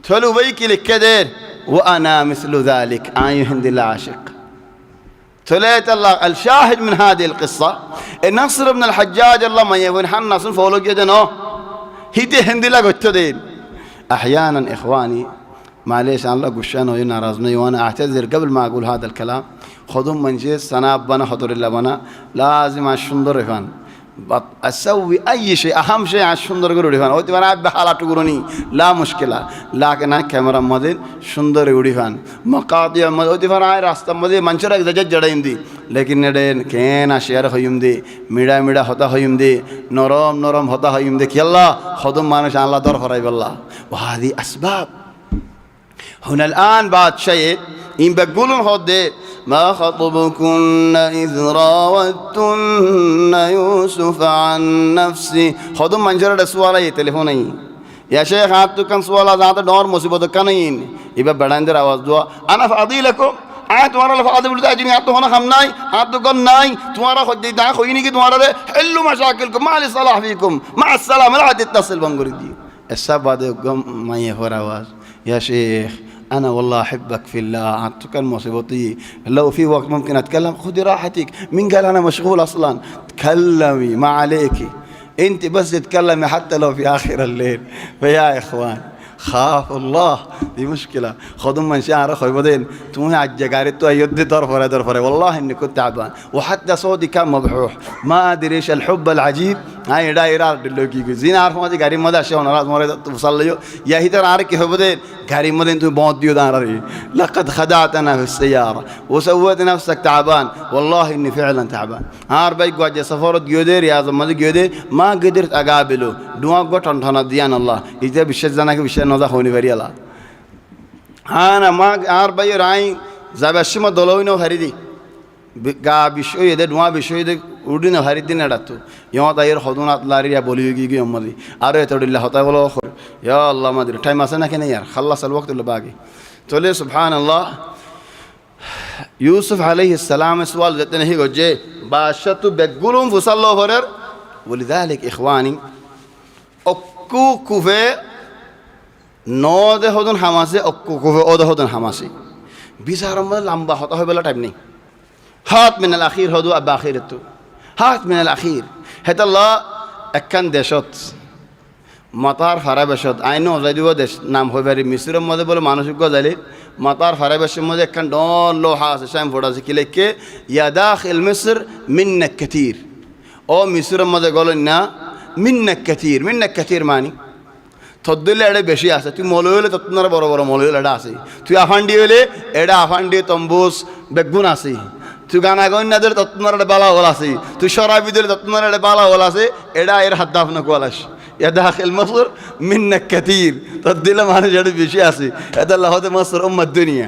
তাহলে ওই কি লেখকে দে وأنا مثل ذلك آي هند العاشق ثلاثة الله الشاهد من هذه القصة النصر بن الحجاج الله ما يقول حن نصر فولو جدا نو هيتي هند لا قلت دين أحيانا إخواني معليش الله قشان وينا رازمي وأنا أعتذر قبل ما أقول هذا الكلام خذوا من جيس سناب بنا حضر الله بنا لازم الشندر فان أسوي أي شيء أهم شيء على الشندر قولوا لي فان أوتي فان بحالات تقولوني لا مشكلة لكن أنا كاميرا مدين شندر يقولي فان مقاطع مدين أوتي فان عاي راستة مدين منشرك زجاج جڑين دي لكن ندين كين أشياء خيوم دي ميدا ميدا هتا خيوم دي نرام نرام هتا خيوم دي كيالله خدم مانش الله دار خراي بالله وهذه أسباب هنا الآن بعد شيء إن بقولون هذا ما خطبكن إذ راوتن يوسف عن نفسه خدم منجرة سوالا تليفوني يا شيخ هاتو كان سوالا زاد دور مصيبة كانين يبقى بدندر آواز دوا أنا فاضي لكم تمہارا لفاظ بولتا ہے جنہیں آپ تو ہونا خم نائی آپ تو کن نائی تمہارا خود دیتا ہے خوئی نہیں کہ تمہارا دے حلو مشاکلکم مع الصلاح فیکم مع السلام لا تتصل بنگوری دی ایسا بات ہے میں یہ ہو رہا آواز يا شيخ أنا والله أحبك في الله أعطيك المصيبتي لو في وقت ممكن أتكلم خذي راحتك مين قال أنا مشغول أصلا تكلمي ما عليك أنت بس تتكلمي حتى لو في آخر الليل فيا إخوان خاف الله دي مشكلة خذوا من شعر أخوي بعدين تموني على الجقاري تو يدي طرفة والله إني كنت تعبان وحتى صوتي كان مبحوح ما أدري إيش الحب العجيب هاي دايرة دلوقتي زين عارف ما دي قاري ماذا شو أنا راس مريض توصل ليه يا هي ترى عارف كيف بعدين قاري ماذا أنتوا بعد ديو داري لقد خدعتنا في السيارة وسويت نفسك تعبان والله إني فعلا تعبان عارف بيجوا جا سفر ديودير يا زلمة ديودير ما قدرت أقابله دعاء قط عن ديان الله إذا بيشجعنا كبيشنا نضح وني فريلا أنا ما عارف بيجي راي زباشما دلوينه هريدي গা বিষয় এদের নোয়া বিষয় এদের উডিনে হারিদিন এড়াতো ইয়া তাইর হদনাত লারিয়া বলিয়োগি গি আম্মাদি আর এতদিল্লাহ হতা বলো ইয়া আল্লাহ মাদির টাইম আছে না কেন ইয়ার খাল্লাস আল ওয়াক্ত বাকি চলে সুবহানাল্লাহ ইউসুফ আলাইহিস সালাম সওয়াল যেতে নেহি গজে বাশাতু বেগুলুম ফুসাল্লাহ হরের ولذلك ইখওয়ানি অক্কু কুফে নদে হদন হামাসে অক্কু কুফে ওদে হদন হামাসি বিচার মধ্যে লম্বা হতা হয় বলা টাইম নেই هات من الأخير هدو أبا أخيرتو هات من الأخير هات الله أكن دشت مطار فرابشت عينو زيدو دش نام هو بري مصر ماذا بقول مانوسك قال مطار فرابش ماذا كان دون لو حاس شايم فودا سكيلك يا داخل مصر منك كثير أو مصر ماذا قالوا إننا منك كثير ماني تدل على بشيء أسا تي مولويله تطنر برا مولويله أدا أسي تي أفاندي وله أدا أفاندي تنبوس بقون أسي তুই গানা গন্যাদের তত্ত্বনার বালা হল আছে, তুই শরাবিদের তত্ত্বনার বালা হল আছে, এটা এর হাত দাফন কোয়ালাস দাখিল মসুর মিন্না কাতির তোর দিলে মানুষ এটা বেশি আছে, এটা আল্লাহ মসুর উম্মাদ দুনিয়া,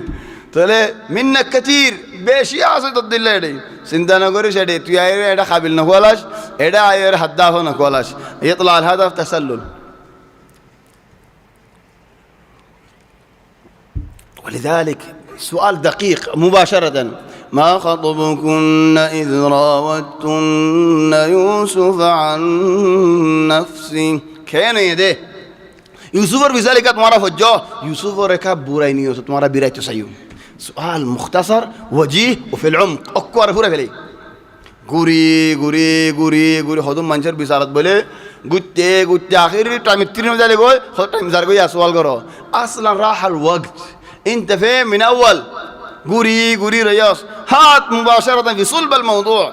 তাহলে মিন্না কাতির বেশি আছে তোর দিলে এটাই চিন্তা না করিস, এটাই তুই আয়ের এটা কাবিল না কোয়ালাস, এটা আয়ের হাত দাফন না কোয়ালাস, ইতলা আল হাদাফ তাসাল্লুল। ولذلك سؤال دقيق مباشرة: ما خطبكن إذ راوتن يوسف عن نفسه كان يده يوسف بذلك تمہارا فجو يوسف ركا براي نہیں ہو تمہارا براي تسيو. سؤال مختصر وجيه وفي العمق اكبر پورا فيلي غوري غوري غوري غوري خودم منشر بشارت بولے گتے گتے آخر ٹائم 3 بجے لے گئے خود ٹائم زار کوئی سوال کرو اصلا راح الوقت انت فين من اول قوري قوري رياض هات مباشرة في صلب الموضوع.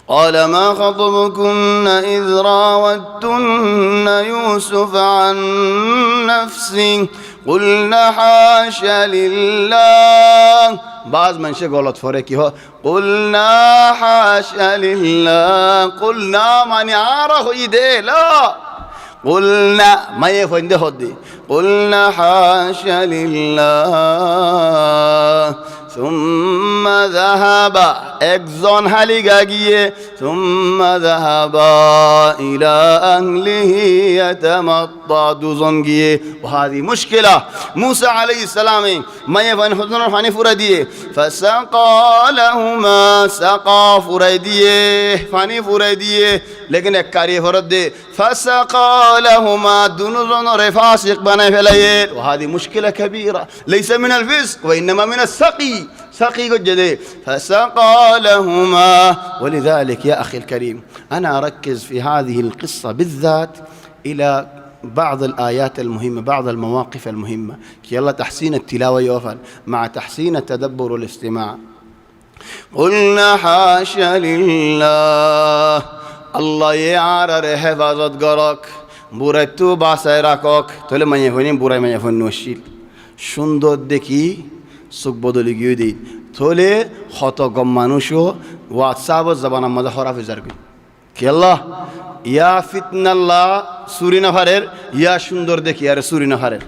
قال ما خطبكن إذ راوتن يوسف عن نفسه قلنا حاشا لله. بعض منشه غلط فاره کی ها قلنا حاشا لله. قلنا معنی عاره ایده لا قلنا ما يفنده هدي قلنا حاشا لله ثم ذهب একজন হালিগা গিয়ে ثم ذهب إلى أهله يتمطى দুজন গিয়ে وهذه مشكلة موسى عليه السلام ما يفن حضن فاني فرديه فسقى لهما سقى فرديه فاني فرديه لیکن ایک کاری فرد دے فسقى لهما دونوں رفاسق بنا فلائے وهذه مشكلة كبيرة ليس من الفسق وإنما من السقي سقي جدي فسقى لهما. ولذلك يا أخي الكريم أنا أركز في هذه القصة بالذات إلى بعض الآيات المهمة بعض المواقف المهمة كي الله تحسين التلاوة يوفر مع تحسين التدبر والاستماع. قلنا حاشا لله الله يعرر حفاظت غرق বুড়াইতো বাসায় রাখক তাহলে মাইয়া হইনি বুড়াই মাইয়া হইনি নশিল সুন্দর দেখি চোখ বদলি গিয়ে দিই তাহলে হত গম মানুষও হোয়াটসঅ্যাপ জবান আমাদের হরাফে যারবি কি আল্লাহ ইয়া ফিতনাল্লাহ সুরি নাফারের ইয়া সুন্দর দেখি আর সুরি নাফারের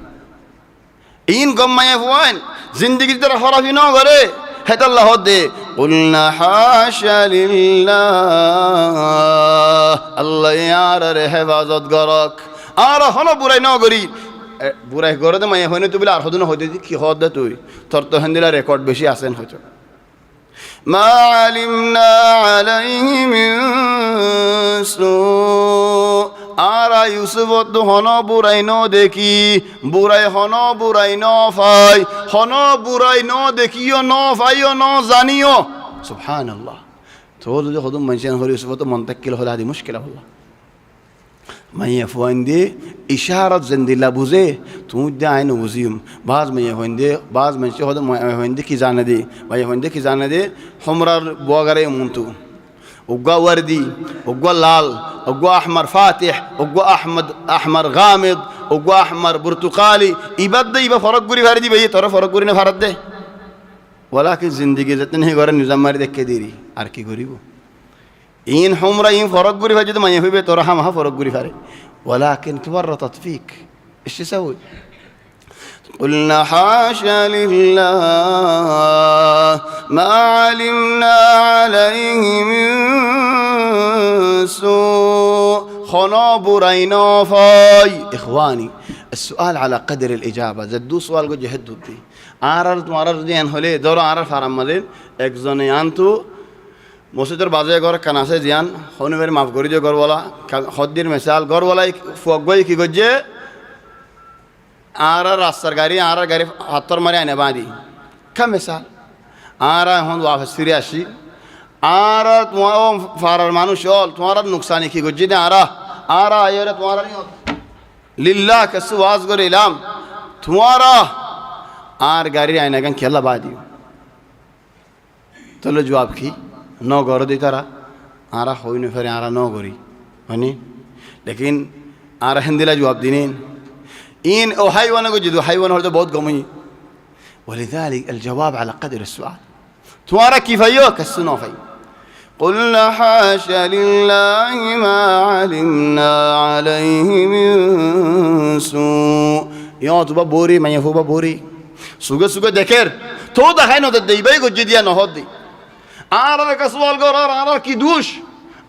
ইন গম মাইয়া হওয়ান জিন্দগির তারা হরাফি ন করে হেতা আল্লাহ দে قلنا حاشا لله الله ইয়ার হেফাজত গরক আর হলো বুড়াই ন করি বুড়াই করে তো মাইয়া হইনি তুই বলে আর হদিন হইতে কি হদ দে তুই তোর তো হিন্দিলা রেকর্ড বেশি আছেন হয়তো ما علمنا عليه من سوء আরা ইউসুফ তো হন বুড়াই ন দেখি বুড়াই হন বুড়াই ন ফাই হন বুড়াই ন দেখিও ন ফাইও ন জানিও সুবহানাল্লাহ. তো যদি হদম মানুষের হলে ইউসুফ তো মন্তকিল হলে আদি মুশকিল হল মাইয়া ফুয়াইন্দে ইশারত জিন্দিল্লা বুঝে তুমি দে আইন বুঝিম বাজ মাইয়া ফুয়াইন্দে বাজ মানুষ হদম মাইয়া ফুয়াইন্দে কি জানে দে মাইয়া ফুয়াইন্দে কি জানে দে হমরার বুয়াগারে মন্তু وقوا وردي وقوا لال وقوا أحمر فاتح وقوا أحمر غامض وقوا أحمر برتقالي يبدأ يبقى فرق قري فاردي بيه ترى فرق قري نفرد ده ولكن زندگی زتنه غير نظام ماري دك كديري أركي قريبو إن حمرة إن فرق قري فجد ما يفي بيه ترى هم فرق قري فاري ولكن تورطت فيك إيش تسوي قلنا حاشا لله ما علمنا عليه من سوء خنا برينا فاي. إخواني السؤال على قدر الإجابة زدو سؤال قد جهدو دي عرض معرض دي هنهولي دورو عرض فرام مدين اكزوني انتو مسجدر بازه غور کناسه زیان خونو بری معاف کری جو غور والا خودیر مثال غور والا فوقوی کی گجه آرا راستر گاری هاتر ماری آنه باندی کم مثال آرا هون واپس فیری آشی آرا تمہارا فارر مانو شول تمہارا نقصانی کی گجه ده آرا آیره تمہارا نہیں ہوتا للہ کسو واز گر علام تمہارا آر گاری آنه گن کلا بادی تلو جواب کی نو گورو دی تارا آرا خوی نفر آرا نو گوری ونی لیکن آرا ہندلا جواب دینین إن أو حيوان جدو حيوان هذا बहुत गमी. ولذلك الجواب على قدر السؤال तुम्हारा की भाइयो कसु न भाई قلنا حاش لله ما علمنا عليه من سوء يا تبا بوري ما يفوبا بوري سوغا سوغا دكر تو دخاي نو ددي باي گجي ديا نهدي آرا كسوال غرار آرا كي دوش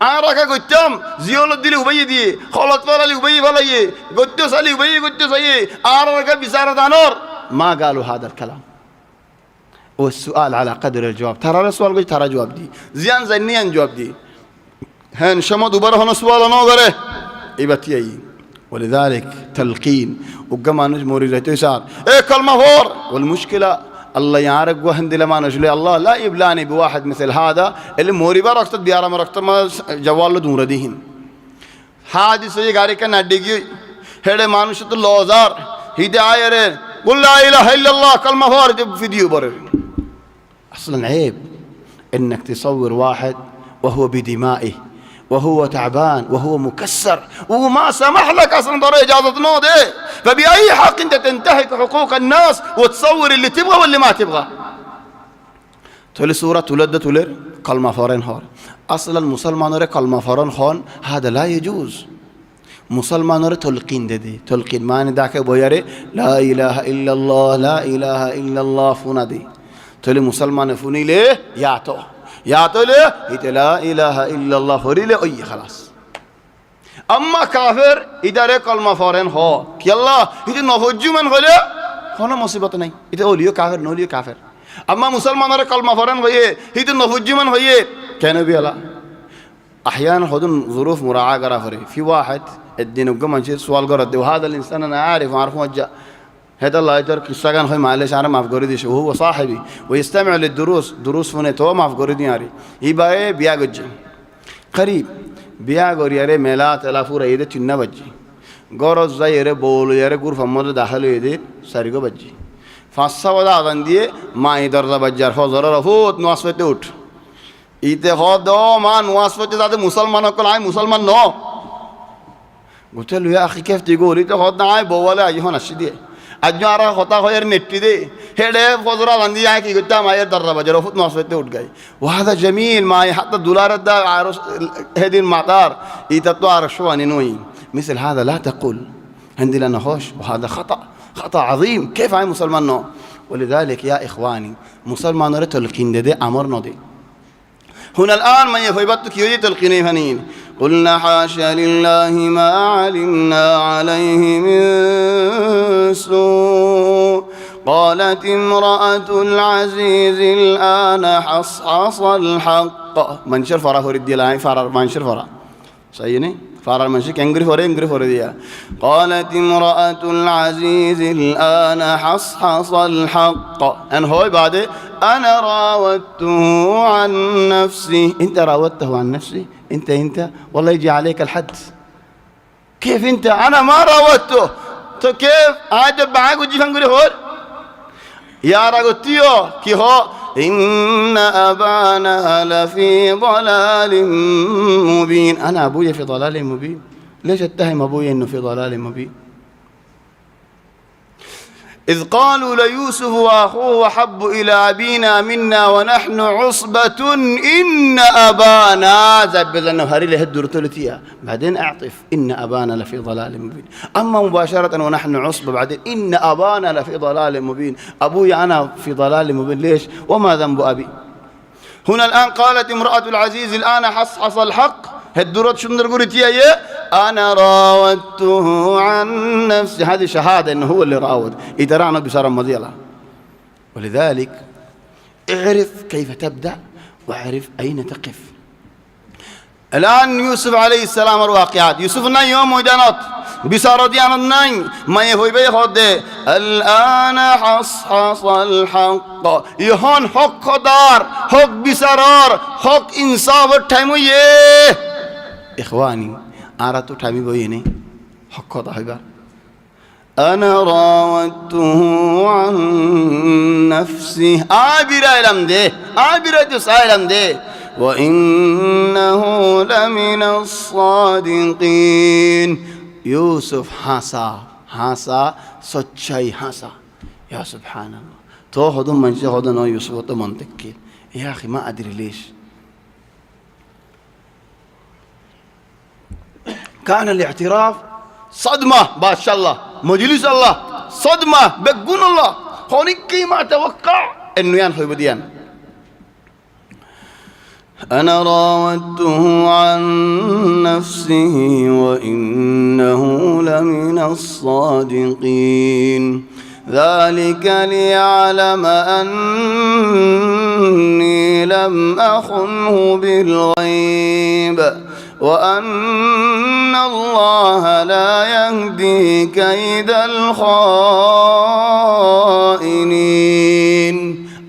آرا كا گتم زيول دلي وبي دي خلط فلالي وبي فلاي گتو سالي وبي گتو ساي آرا كا بيسار دانور ما قالوا هذا الكلام والسؤال على قدر الجواب ترى السؤال قلت ترى جواب دي زيان زنيان جواب دي هن شمد وبره هنا سؤال نوغره يبتيي ولذلك تلقين وقما نجموري رتيسار ايه كلمه فور والمشكله الله يعرق وهند لما نجلي الله لا يبلاني بواحد مثل هذا اللي موري بركت بيارا مركت ما جوال دور ديهن حادث يي غاري كان ادغي هده مانوش تو لوزار هدايه قل لا اله الا الله كلمه فور فيديو بره أصلاً عيب إنك تصور واحد وهو بدمائه وهو تعبان وهو مكسر وما سمح لك أصلاً ضروري إجازة نوضة فبأي حق أنت تنتهك حقوق الناس وتصور اللي تبغى واللي ما تبغى تولي سورة تولد تولر كلمة فارن هار أصلاً مسلمان رأي كلمة فارن خان هذا لا يجوز مسلمان رأي تلقين دي تلقين ما نداك بويري لا إله إلا الله لا إله إلا الله فنادي تولي مسلمان فوني ليه ياتو ليه لا إله إلا الله فوري ليه أي خلاص أما كافر إدارة كلمة فارن هو كي الله إذا نفوجو من غلي هنا مصيبة ناي إذا أوليو كافر نوليو كافر أما مسلمان رأي كلمة فارن هو إذا نفوجو من هو كانوا بيلا أحيانا خدون ظروف مراعاة قرافري في واحد الدين وقمان شيء سؤال قرد وهذا الإنسان أنا عارف وجه هذا الله يجر قصة كان هاي معلش أنا ما أفكر ديش وهو صاحبي ويستمع للدروس دروس فني تو ما أفكر دي ياري يبقى بياجج قريب بياجر ياري ملات الافور يده تنا بجي غرض زي ياري بول ياري غرفة مودة داخل يده ساريكو بجي فاسا ودا عندي ما يدر ذا بجار فزر رفوت نواسفت اوت إذا هذا ما نواسفت ذا مسلمان أقول هاي مسلمان نو قلت له يا أخي كيف تقول إذا هذا هاي بولا يهون الشديد أجمعنا خطأ خير نتدي هذا فزرا عندي يعني كي قلت ما يدرب بجرا فوت ناسوته أوت جاي وهذا جميل ما حتى الدولار ده عروس هذه المطار يتطلع عرشواني نوي مثل هذا لا تقول عندي لنا خوش وهذا خطأ عظيم كيف عين مسلمان نو ولذلك يا إخواني مسلمان رتلقين ده أمرنا دي هنا الآن من يفيبت كيوجي تلقيني فنين قلنا حاشا لله ما علمنا عليه من سوء قالت امرأة العزيز الآن حصحص الحق منشر فرا فرد دي فرا منشر فرا سيني فرا منشر كنغري فرا دي قالت امرأة العزيز الآن حصحص الحق أن هو بعد أنا راودته عن نفسي أنت راودته عن نفسي أنت والله يجي عليك الحد كيف أنت أنا ما راودته تو كيف عاد بعاك وجي فنقولي هور يا راغوتيو كي هو إن أبانا لفي ضلال مبين أنا أبويا في ضلال مبين ليش اتهم أبويا إنه في ضلال مبين إذ قالوا ليوسف وأخوه أحب إلى أبينا منا ونحن عصبة إن أبانا زبد أنه هري له الدرتولتيا بعدين أعطف إن أبانا لفي ضلال مبين أما مباشرة ونحن عصبة بعدين إن أبانا لفي ضلال مبين أبوي أنا في ضلال مبين ليش وما ذنب أبي هنا الآن قالت امرأة العزيز الآن حصحص الحق هالدرات شو نرقولتيا أنا راودته عن نفسي هذه شهادة إنه هو اللي راود إذا رأنا بشارة مضيلة ولذلك اعرف كيف تبدأ واعرف أين تقف الآن يوسف عليه السلام الواقعات يوسف ناي يوم وجانات بشارة ديانا ناي ما يهوي بيخد الآن حصحص الحق يهون حق دار حق بسرار حق إنصاف التيمية إخواني أردت تامي بويني حق ضحبا أنا راودته عن نفسي آبرا إلم ده آبرا تسائلم ده وإنه لمن الصادقين يوسف حاسا سچاي حاسا يا سبحان الله تو هدون منشي هدون يوسف تو منطقين يا أخي ما أدري ليش كان الاعتراف صدمة ما شاء الله مجلس الله صدمة بقول الله هونيك ما أتوقع إنه ينحي بديان أنا راودته عن نفسه وإنه لمن الصادقين ذلك ليعلم أني لم أخنه بالغيب وأن الله لا يهدي كيد الخائنين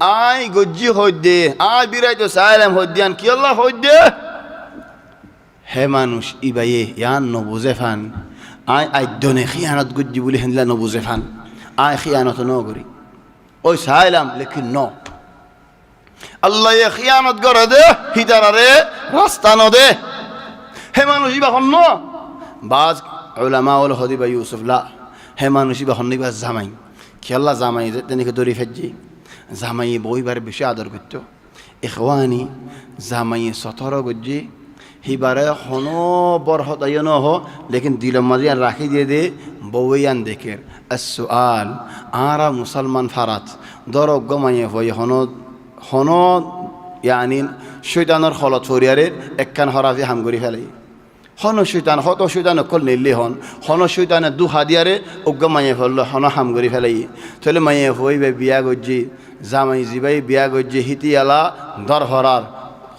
آي গজ্জি হইদে আই বিরাইতো সালাম হইদিয়ান কি আল্লাহ হইদে হে মানুষ ইবায়ে ইয়ান নবুজেফান আই দনে খিয়ানত গজ্জি বলি হেনলা নবুজেফান আই খিয়ানত ন করি ওই সালাম লেকিন ন আল্লাহ এ খিয়ানত করে দে হিদারারে রাস্তা ন দে হে মানুষ ইবা হন বাজ উলামা ওল হদিবা ইউসুফ লা হে মানুষ ইবা হন নিবা জামাই কি আল্লাহ জামাই তেনেকে দরি ফেজি জামাই বইবার বেশি আদর করত ইখওয়ানি জামাই সতর গজ্জি হিবারে হন বরহত আয়ন হ লেকিন দিল মাজিয়ান রাখি দিয়ে দে বউয়ান দেখের আসুআল আরা মুসলমান ফারাত দর গমাইয়ে হই হন ইয়ানি শয়তানের খলত ফরিয়ারে একখান হরাফি হামগরি ফেলাই হন শৈতান হত শৈতান অকল নিলে হন শৈতানে দুহা দিয়ারে অজ্ঞ মাইয়ে ফেললো হন হামগরি ফেলাই তাহলে মাইয়ে হইবে বিয়া গজ্জি জামাই জিবাই বিয়া গজ্জি হিতি আলা দর হরার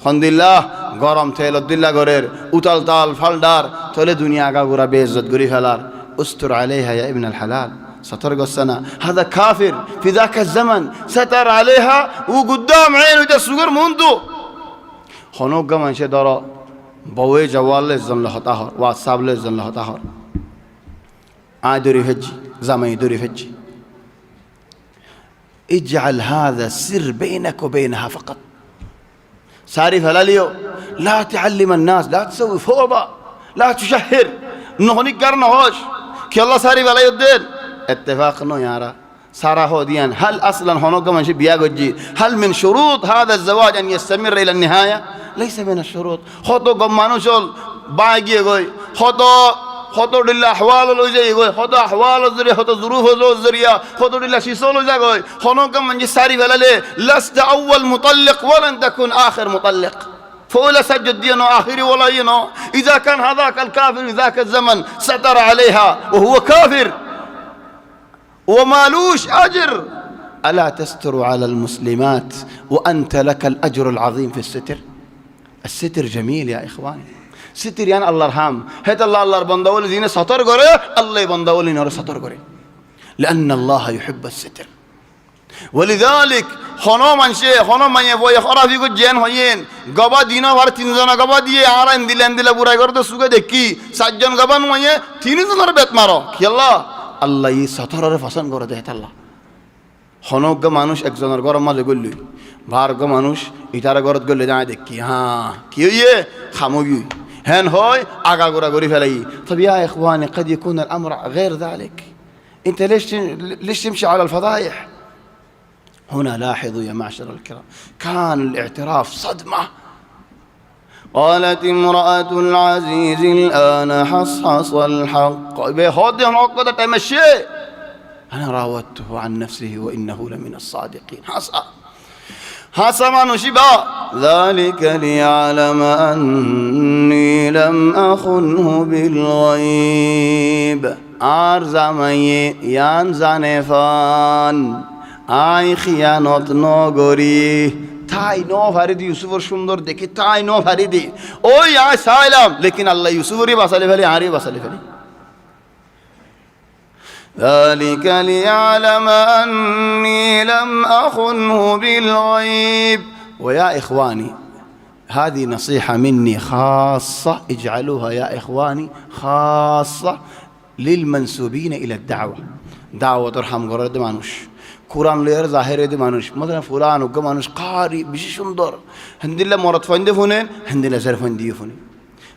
হন্দিল্লাহ গরম তেল উদ্দিল্লা গরের উতাল তাল ফালডার তাহলে দুনিয়া আগাগোড়া বেইজ্জত গরি ফেলার উস্তুর আলাইহা ইয়া ইবনাল হালাল ستر قصنا هذا كافر في ذاك الزمن ستر عليها وقدام عينه ده صغير منذ خنوق من شيء درا بوي جوال لزن له طهر واتساب لزن له طهر دوري فجي زماني دوري فجي اجعل هذا السر بينك وبينها فقط ساري فلاليو لا تعلم الناس لا تسوي فوضى لا تشهر نهني قرنا هوش كي الله ساري فلاليو الدين اتفاق نو يارا سارا هو ديان هل اصلا هنوك من شي بياغجي هل من شروط هذا الزواج ان يستمر الى النهايه ليس من الشروط خطو قمانو شول باغي غوي خطو دل احوال لو جاي غوي خطو احوال الذريه خطو ظروف الذريه خطو دل شيسول جاي غوي هنوك من جي ساري فلالي لست اول مطلق ولن تكن اخر مطلق فولا سجد دينه آخري ولا ينو إذا كان هذاك الكافر في ذاك الزمن ستر عليها وهو كافر ومالوش أجر ألا تستر على المسلمات وأنت لك الأجر العظيم في الستر الستر جميل يا إخواني ستر يعني الله رحم هات الله بندول الذين ستر قري الله بندول الذين ستر قري لأن الله يحب الستر ولذلك خنو من شيء خنو من يبغى يخرج يقول جن هين قبا دينا وار تينزنا قبا ديه عارين دلنا براي قرده سوكا دكي سجن قبا نويه تينزنا ربيت مارو يلا الله يستر فسان قرده هات الله خنو قا مانوش اكزنر قرم ما يقول لي بار قا مانوش إتارا قرد قول لي ده دكي ها كيو يه خاموجي هن هاي أجا قرا قري فلاي طب يا إخواني قد يكون الأمر غير ذلك أنت ليش تمشي على الفضايح هنا لاحظوا يا معشر الكرام كان الاعتراف صدمة قالت امرأة العزيز الآن حصحص الحق بيخوضي هنقضة تمشي أنا راودته عن نفسه وإنه لمن الصادقين حصى ما نشبه ذلك ليعلم أني لم أخنه بالغيب أرزمي ينزنفان আই খিয়ানত নগরী তাই ন ফারিদি ইউসুফর সুন্দর দেখি তাই ন ফারিদি ওই আই সাইলাম লেকিন আল্লাহ ইউসুফরই বাঁচালে ফেলে আরই বাঁচালে ফেলে ذلك ليعلم أني لم أخنه بالغيب ويا إخواني هذه نصيحة مني خاصة اجعلوها يا إخواني خاصة للمنسوبين إلى الدعوة دعوة ترحم قرد مانوش কোরআন লয়ের জাহেরে দি মানুষ মানে ফুলান উগ্র মানুষ কারি বেশি সুন্দর হিন্দিল্লা মরদ ফোন দিয়ে ফোনেন হিন্দিল্লা জেরফোন দিয়ে ফোনেন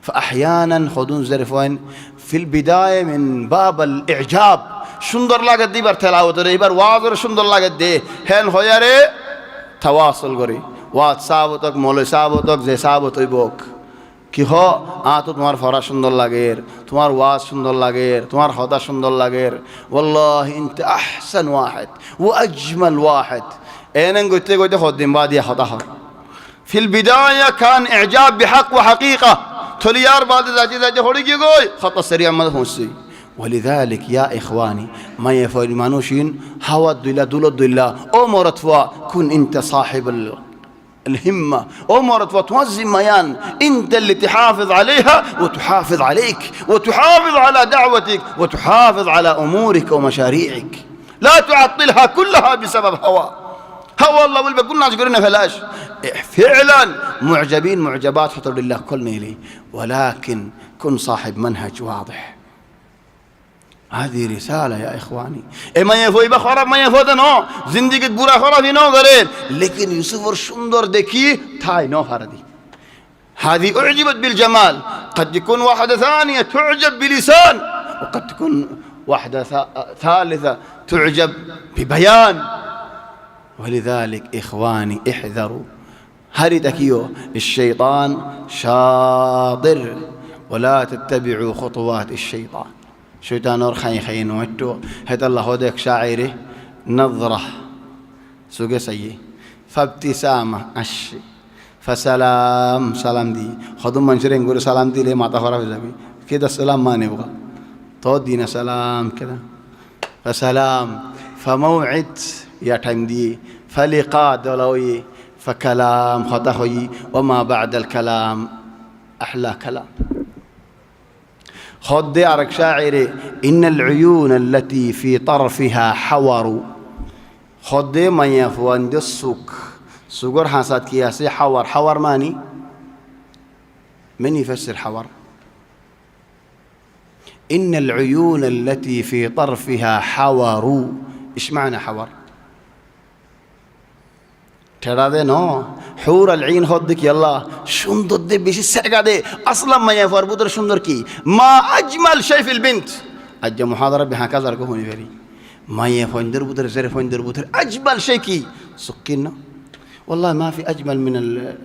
فأحيانا خذون زرفوين في البداية من باب الإعجاب সুন্দর লাগে দিবার তেলাওয়াত রে এবার ওয়াজের সুন্দর লাগে দে হেন হয়ারে তাওয়াসুল করি ওয়াজ সাহাবতক মৌলভী সাহাবতক যে সাহাবতই বক কি হ তো তোমার ফরা সুন্দর লাগের, তোমার ওয়াজ সুন্দর লাগের, তোমার হদা সুন্দর লাগের, ওয়াল্লাহি ইনতা আহসান ওয়াহিদ ওয়া আজমাল ওয়াহিদ। এনেন গইতে গইতে হদ্দিন বাদিয়া হতা হয়। ফিল বিদায়া কান ইজাব বিহক ওয়া হাকিকা, থলিয়ার বাদে যাইতে যাইতে হড়ি গিয়ে গই খতা সরি আমাদ পৌঁছছি। ولذلك يا إخواني ما يفعل منوشين هوا الدلا دول الدلا أو مرتفع كن أنت صاحب الهمة أو مرتفع توزن ميان أنت اللي تحافظ عليها وتحافظ عليك وتحافظ على دعوتك وتحافظ على أمورك ومشاريعك. لا تعطلها كلها بسبب هوا الله والبا كل الناس يقولون فلاش فعلا معجبين معجبات حطوا لله كل نيلي، ولكن كن صاحب منهج واضح. هذه رسالة يا إخواني. ما يفوي بخرب ما يفوت نو زندگی برا خراب نو غير، لكن يوسف الشندر دكي تاي نو فردي. هذه أعجبت بالجمال، قد يكون واحدة ثانية تعجب بلسان، وقد تكون واحدة ثالثة تعجب ببيان. ولذلك إخواني احذروا، هردكيو الشيطان شاطر ولا تتبعوا خطوات الشيطان. شيطان أرخي خين وتو هذا الله هودك شاعره نظرة سوق سيء فابتسامة أشي فسلام سلام دي خدم منشرين يقول سلام دي ليه ما تفرح بزبي كده السلام ما نبغى تودينا سلام كده فسلام فموعد يا تايم دي فلقاء دولوي فكلام خطأي وما بعد الكلام أحلى كلام. خد أرك شاعري إن العيون التي في طرفها حور، خد ما يفوان دي السوق سوقر حاسات كياسي حور. حور ماني من يفسر حور؟ إن العيون التي في طرفها حور. إيش معنى حور؟ ترى ده نو حور العين خدك يلا شندر ده بيشي سرقة ده أصلا ما يفور بدر شندر كي ما أجمل شيء في البنت. أجا محاضرة بهكذا ركوهوني فري ما يفندر بدر زر فندر بدر أجمل شيء كي سكينا والله ما في أجمل من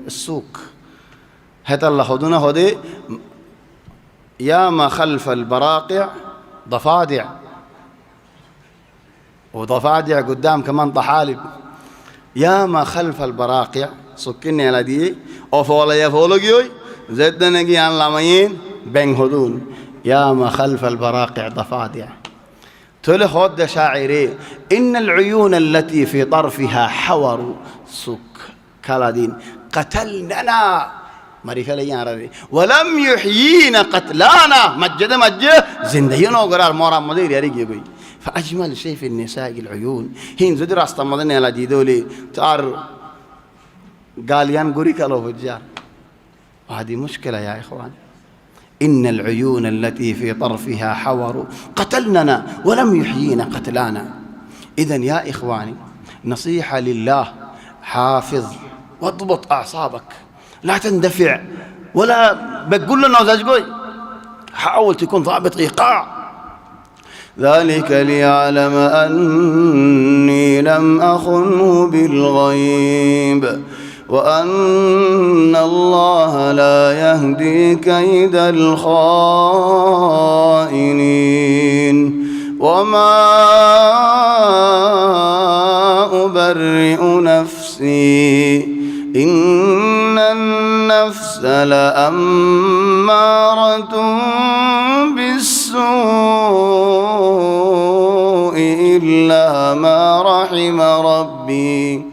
السوق. هذا الله خدونا هدي يا ما خلف البراقع ضفادع، وضفادع قدام كمان طحالب. يا ما خلف البراقع سكني على دي أو فولا يا فولوجيوي زدنا نجي عن لامين بين هدون. يا ما خلف البراقع ضفادع. تقول خد شاعري إن العيون التي في طرفها حور سك كالدين قتلنا مريفة ليان رأي ولم يحيينا قتلانا مجد زندينا وقرار مورا مدير يريق يقول. فأجمل شيء في النساء العيون. هين زدر أستمدني على ديدولي تار قاليان قريك له فجار، وهذه مشكلة يا إخوان. إن العيون التي في طرفها حور قتلننا ولم يحيينا قتلانا. إذن يا إخواني نصيحة لله، حافظ واضبط أعصابك، لا تندفع ولا بقول لنا وزاجقوي، حاول تكون ضابط إيقاع. ذلك ليعلم أني لم أخنه بالغيب وأن الله لا يهدي كيد الخائنين وما أبرئ نفسي إن النفس لأمارة بالسوء إلا ما رحم ربي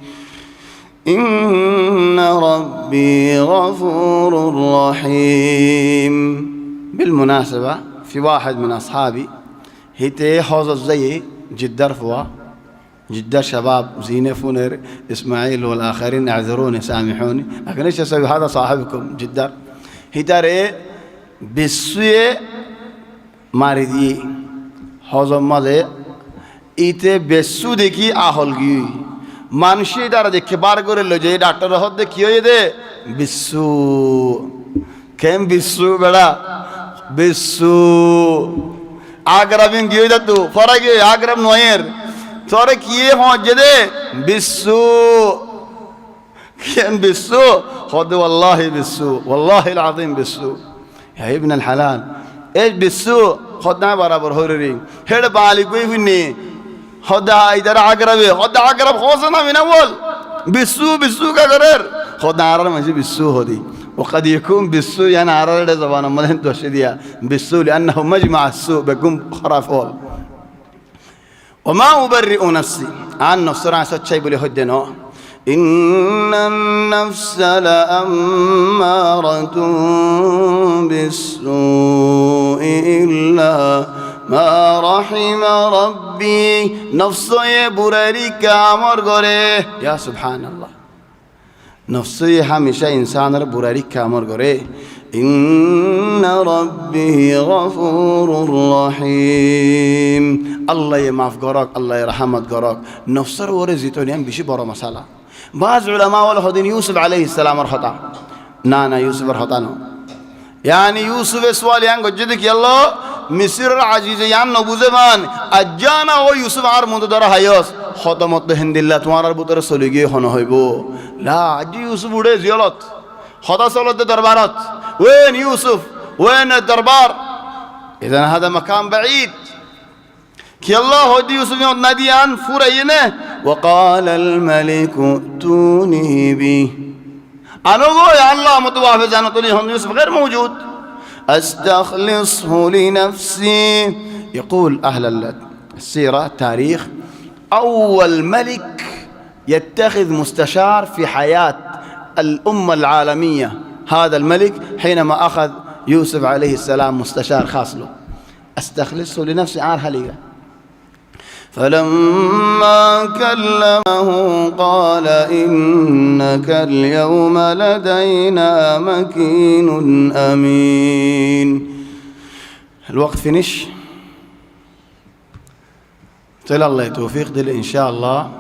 إن ربي غفور رحيم. بالمناسبة في واحد من أصحابي هيتي حوض زي جدر فوا جدر شباب زينة فونر إسماعيل والآخرين اعذروني سامحوني، لكن إيش أسوي هذا صاحبكم جدر هيتر بالسوء মারিদি হজম মাঝে ইতে বেসু দেখি আহল গি মানুষে দ্বারা দেখে বার করে লো যে ডাক্তার হতে কি হয়ে দে বিশ্বু কেম বিশ্বু বেড়া বিশ্বু আগ্রাবিন গিয়ে যাতো ফরা গিয়ে আগ্রাম নয়ের তোরে কি হজে দে বিশ্বু كان بالسوء خد والله بالسوء والله العظيم بالسوء يا ابن الحلال ايش بالسوء خدنا برابر هوري هذا بالي كوي فيني خدا إذا عقربه خدا عقرب خوصنا من أول بالسوء كغير خدا عرر ماشي بالسوء هذي وقد يكون بالسوء يعني عرر زبانه ما هن توشديا بالسوء لأنه مجمع السوء بيكون خرافول وما أبرئ نفسي عن نفس رأس شيء بلي هدنا إن النفس لأمارة بالسوء إلا ما رحم ربي نفسي براريك أمر غري يا سبحان الله نفسي هميشه إنسان براريك أمر غري إن ربي غفور رحيم الله يمعف غرق الله يرحمت غرق نفسر ورزيتون يم بشي برا مسألة بعض علماء والهدين يوسف عليه السلام رخطا نانا يوسف رخطانو يعني يوسف سؤال يعني جدك يلا مصر العزيز يعني نبوزمان أجانا هو يوسف عار منذ دارا هياس خاتمت بهند الله تمہارا بطر سلوگی خانه هيبو لا عجي يوسف بوده زيالات خدا سالت دربارات وين يوسف وين الدربار إذن هذا مكان بعيد كي الله هدي يوسف يوم ناديان فورينه وقال الملك ائتوني به أنا أقول يا الله متوافز أنا طلي هم يوسف غير موجود أستخلصه لنفسي يقول أهل السيرة التاريخ أول ملك يتخذ مستشار في حياة الأمة العالمية هذا الملك حينما أخذ يوسف عليه السلام مستشار خاص له أستخلصه لنفسي عارها لي فلما كلمه قال إنك اليوم لدينا مكين أمين الوقت فينش طلع الله توفيق دل إن شاء الله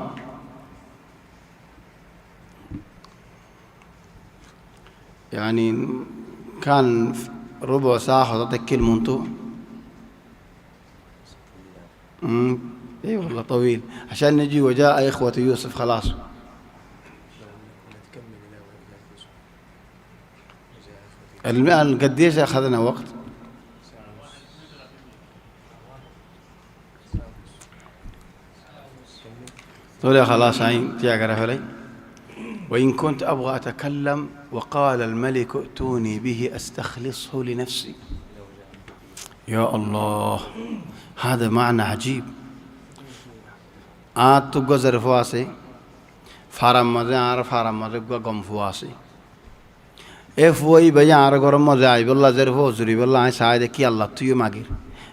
يعني كان ربع ساعة حضرتك كل منتو اي والله طويل عشان نجي وجاء إخوة يوسف خلاص الآن قديش أخذنا وقت تقول يا خلاص عين تياقرا فلي وإن كنت أبغى أتكلم وقال الملك ائتوني به أستخلصه لنفسي يا الله هذا معنى عجيب تبقى زرفواسي فارم مزه عار فارم مزه قم فواسي فوي بيا عار قرم مزه عيب الله زرفو زري بالله عاي ساعد كي الله تيو ماغير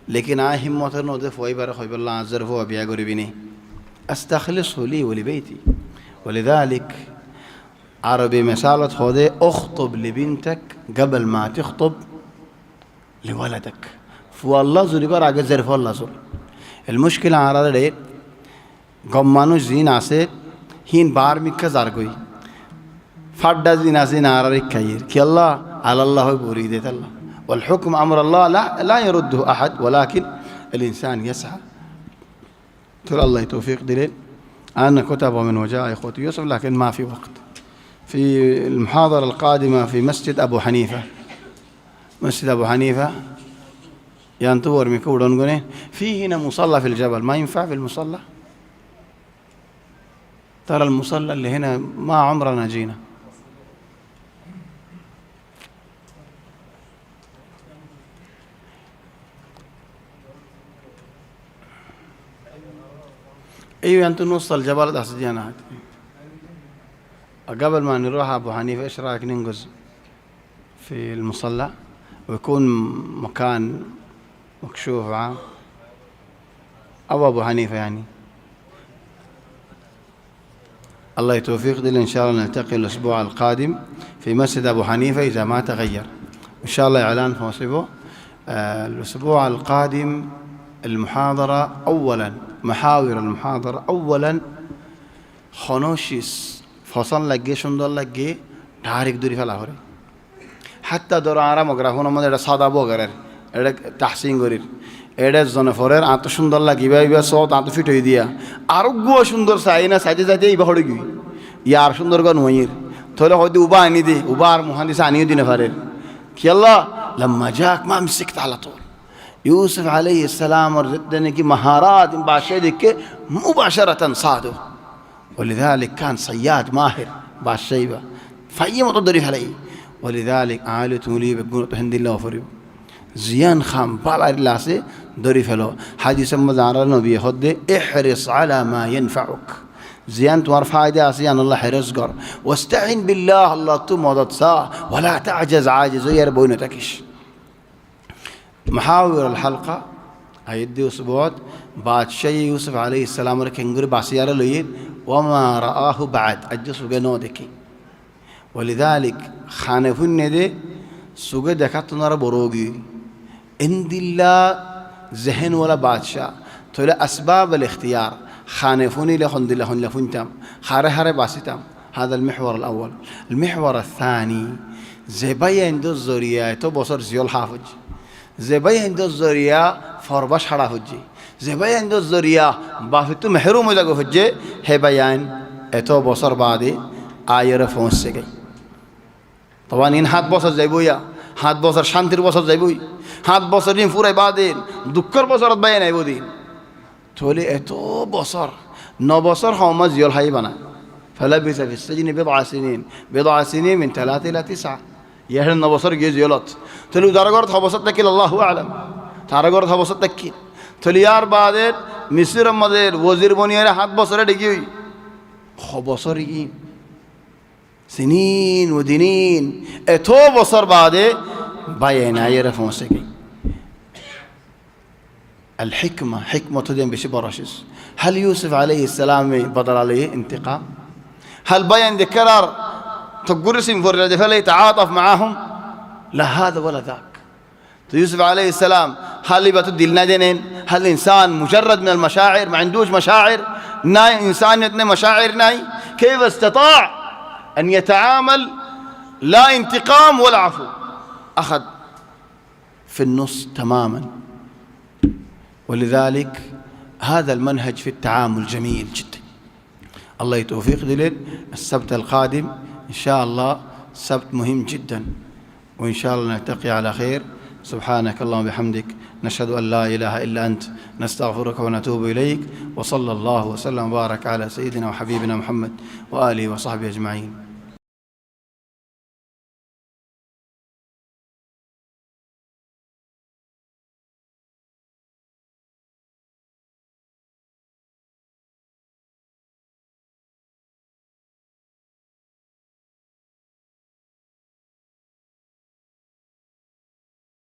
لكن عاي همت نو ده فوي بره خوي بالله زرفو بيا قريبيني أستخلصه لي ولبيتي ولذلك عربي مسالة خذي اخطب لبنتك قبل ما تخطب لولدك فوالله زري بره عاي زرفو الله زر المشكلة عرض ليه গম্মানু জিন আছে হিন বার মিক্কা জার কই ফাড্ডা জিন আছে নারারি খাইর কি আল্লাহ আল্লাহ বরি দেত আল্লাহ والحكم امر الله لا يرده احد ولكن الانسان يسعى ترى الله توفيق دليل انا كتب من وجاء اخوتي يوسف لكن ما في وقت في المحاضره القادمه في مسجد ابو حنيفه مسجد ابو حنيفه ينطور ميكودون غني في هنا مصلى في الجبل ما ينفع في المصلى ترى المصلى اللي هنا ما عمرنا جينا ايوه انتم نوصل الجبل ده سجينا قبل ما نروح ابو حنيفه ايش رايك ننقز في المصلى ويكون مكان مكشوف عام او ابو حنيفه يعني الله يتوفيق دل إن شاء الله نلتقي الأسبوع القادم في مسجد أبو حنيفة إذا ما تغير إن شاء الله إعلان فوصفه الأسبوع القادم المحاضرة أولا محاور المحاضرة أولا خنوشيس فصل لقي شندل لقي تاريخ دوري فلاهوري حتى دور عرام وغرافون ما ده صادا بوغرر ده تحسين غرير এটা জনফরের আত সুন্দর লাগিবা ইবা সত আত ফিট হই দিয়া আর গো সুন্দর সাইনা সাইতে সাইতে ইবা হড়ে গই ইয়ার সুন্দর গন হইর তাহলে হয়তো উবা আনি দে, উবার মুহান্দিস আনিও দিনে পারেন কি আল্লাহ লম্মা যাক মা মিসিকত আলা তুল यूसुफ अलैहिस्सलाम और देने की महारात बादशाह देख के मुबाशरतन साधु वलिदालिक कान सय्याद माहिर बादशाह बा फाइय मतदरी हलाई वलिदालिक आलु तुली बेगुन तहदिल्ला फरिब जियान खान बाला से दरी फेलो हादिस मजारा नबी हदे इहरिस अला मा यनफउक जियान तुम्हार फायदा आसे अन अल्लाह हिरस कर वस्तईन बिल्लाह अल्लाह तू मदद सा वला तअजज आजिज यार बोइन तकिश محاور الحلقة هيدي أسبوع بادشاہ يوسف عليه السلام ركنجر باسيارة لين وما رآه بعد أجلس بينه دكي ولذلك خانفون ندي سوق دكات نرى بروجي عند الله ذهن ولا بادشاہ تولى أسباب الاختيار خانفوني لخند لهن لفنتم خاره هره باسيتم هذا المحور الأول المحور الثاني زباي عند الزريعة تو بصر زيول حافظ زباي عند الزريعة فرباش حرا فجي زباي عند الزريعة بافتو محروم لغو فجي هي بيان اتو بصر بعدي آير فونس سيگي طبعا إن هات بصر زيبويا هات بصر شانتر بصر زيبوي هات بصر دين فوري بعدين دكر بصر بيان ايبو دين تولي اتو بصر نو بصر هم زيول حي بنا فلبث في السجن بضع سنين من 3 إلى 9 يهل النبصر جيز يلط تلو درجات حبصت تكيل الله أعلم درجات حبصت تكيل تليار بعدين مصر مدير وزير بنيار حد بصر دقيقي حبصر يجين سنين ودنين اتو بصر بعدين بينا يرفون سكين الحكمة حكمة تدين بشبرشس هل يوسف عليه السلام بدل عليه انتقام هل بين ذكرار تقرسم فرد فلا يتعاطف معهم لا هذا ولا ذاك يوسف عليه السلام هل يبتدي الندنين هل إنسان مجرد من المشاعر ما عندوش مشاعر ناي إنسان يتنى مشاعر ناي كيف استطاع أن يتعامل لا انتقام ولا عفو أخذ في النص تماما ولذلك هذا المنهج في التعامل جميل جدا الله يتوفيق دليل السبت القادم إن شاء الله سبت مهم جدا وإن شاء الله نلتقي على خير سبحانك اللهم وبحمدك نشهد أن لا إله إلا أنت نستغفرك ونتوب إليك وصلى الله وسلم وبارك على سيدنا وحبيبنا محمد وآله وصحبه أجمعين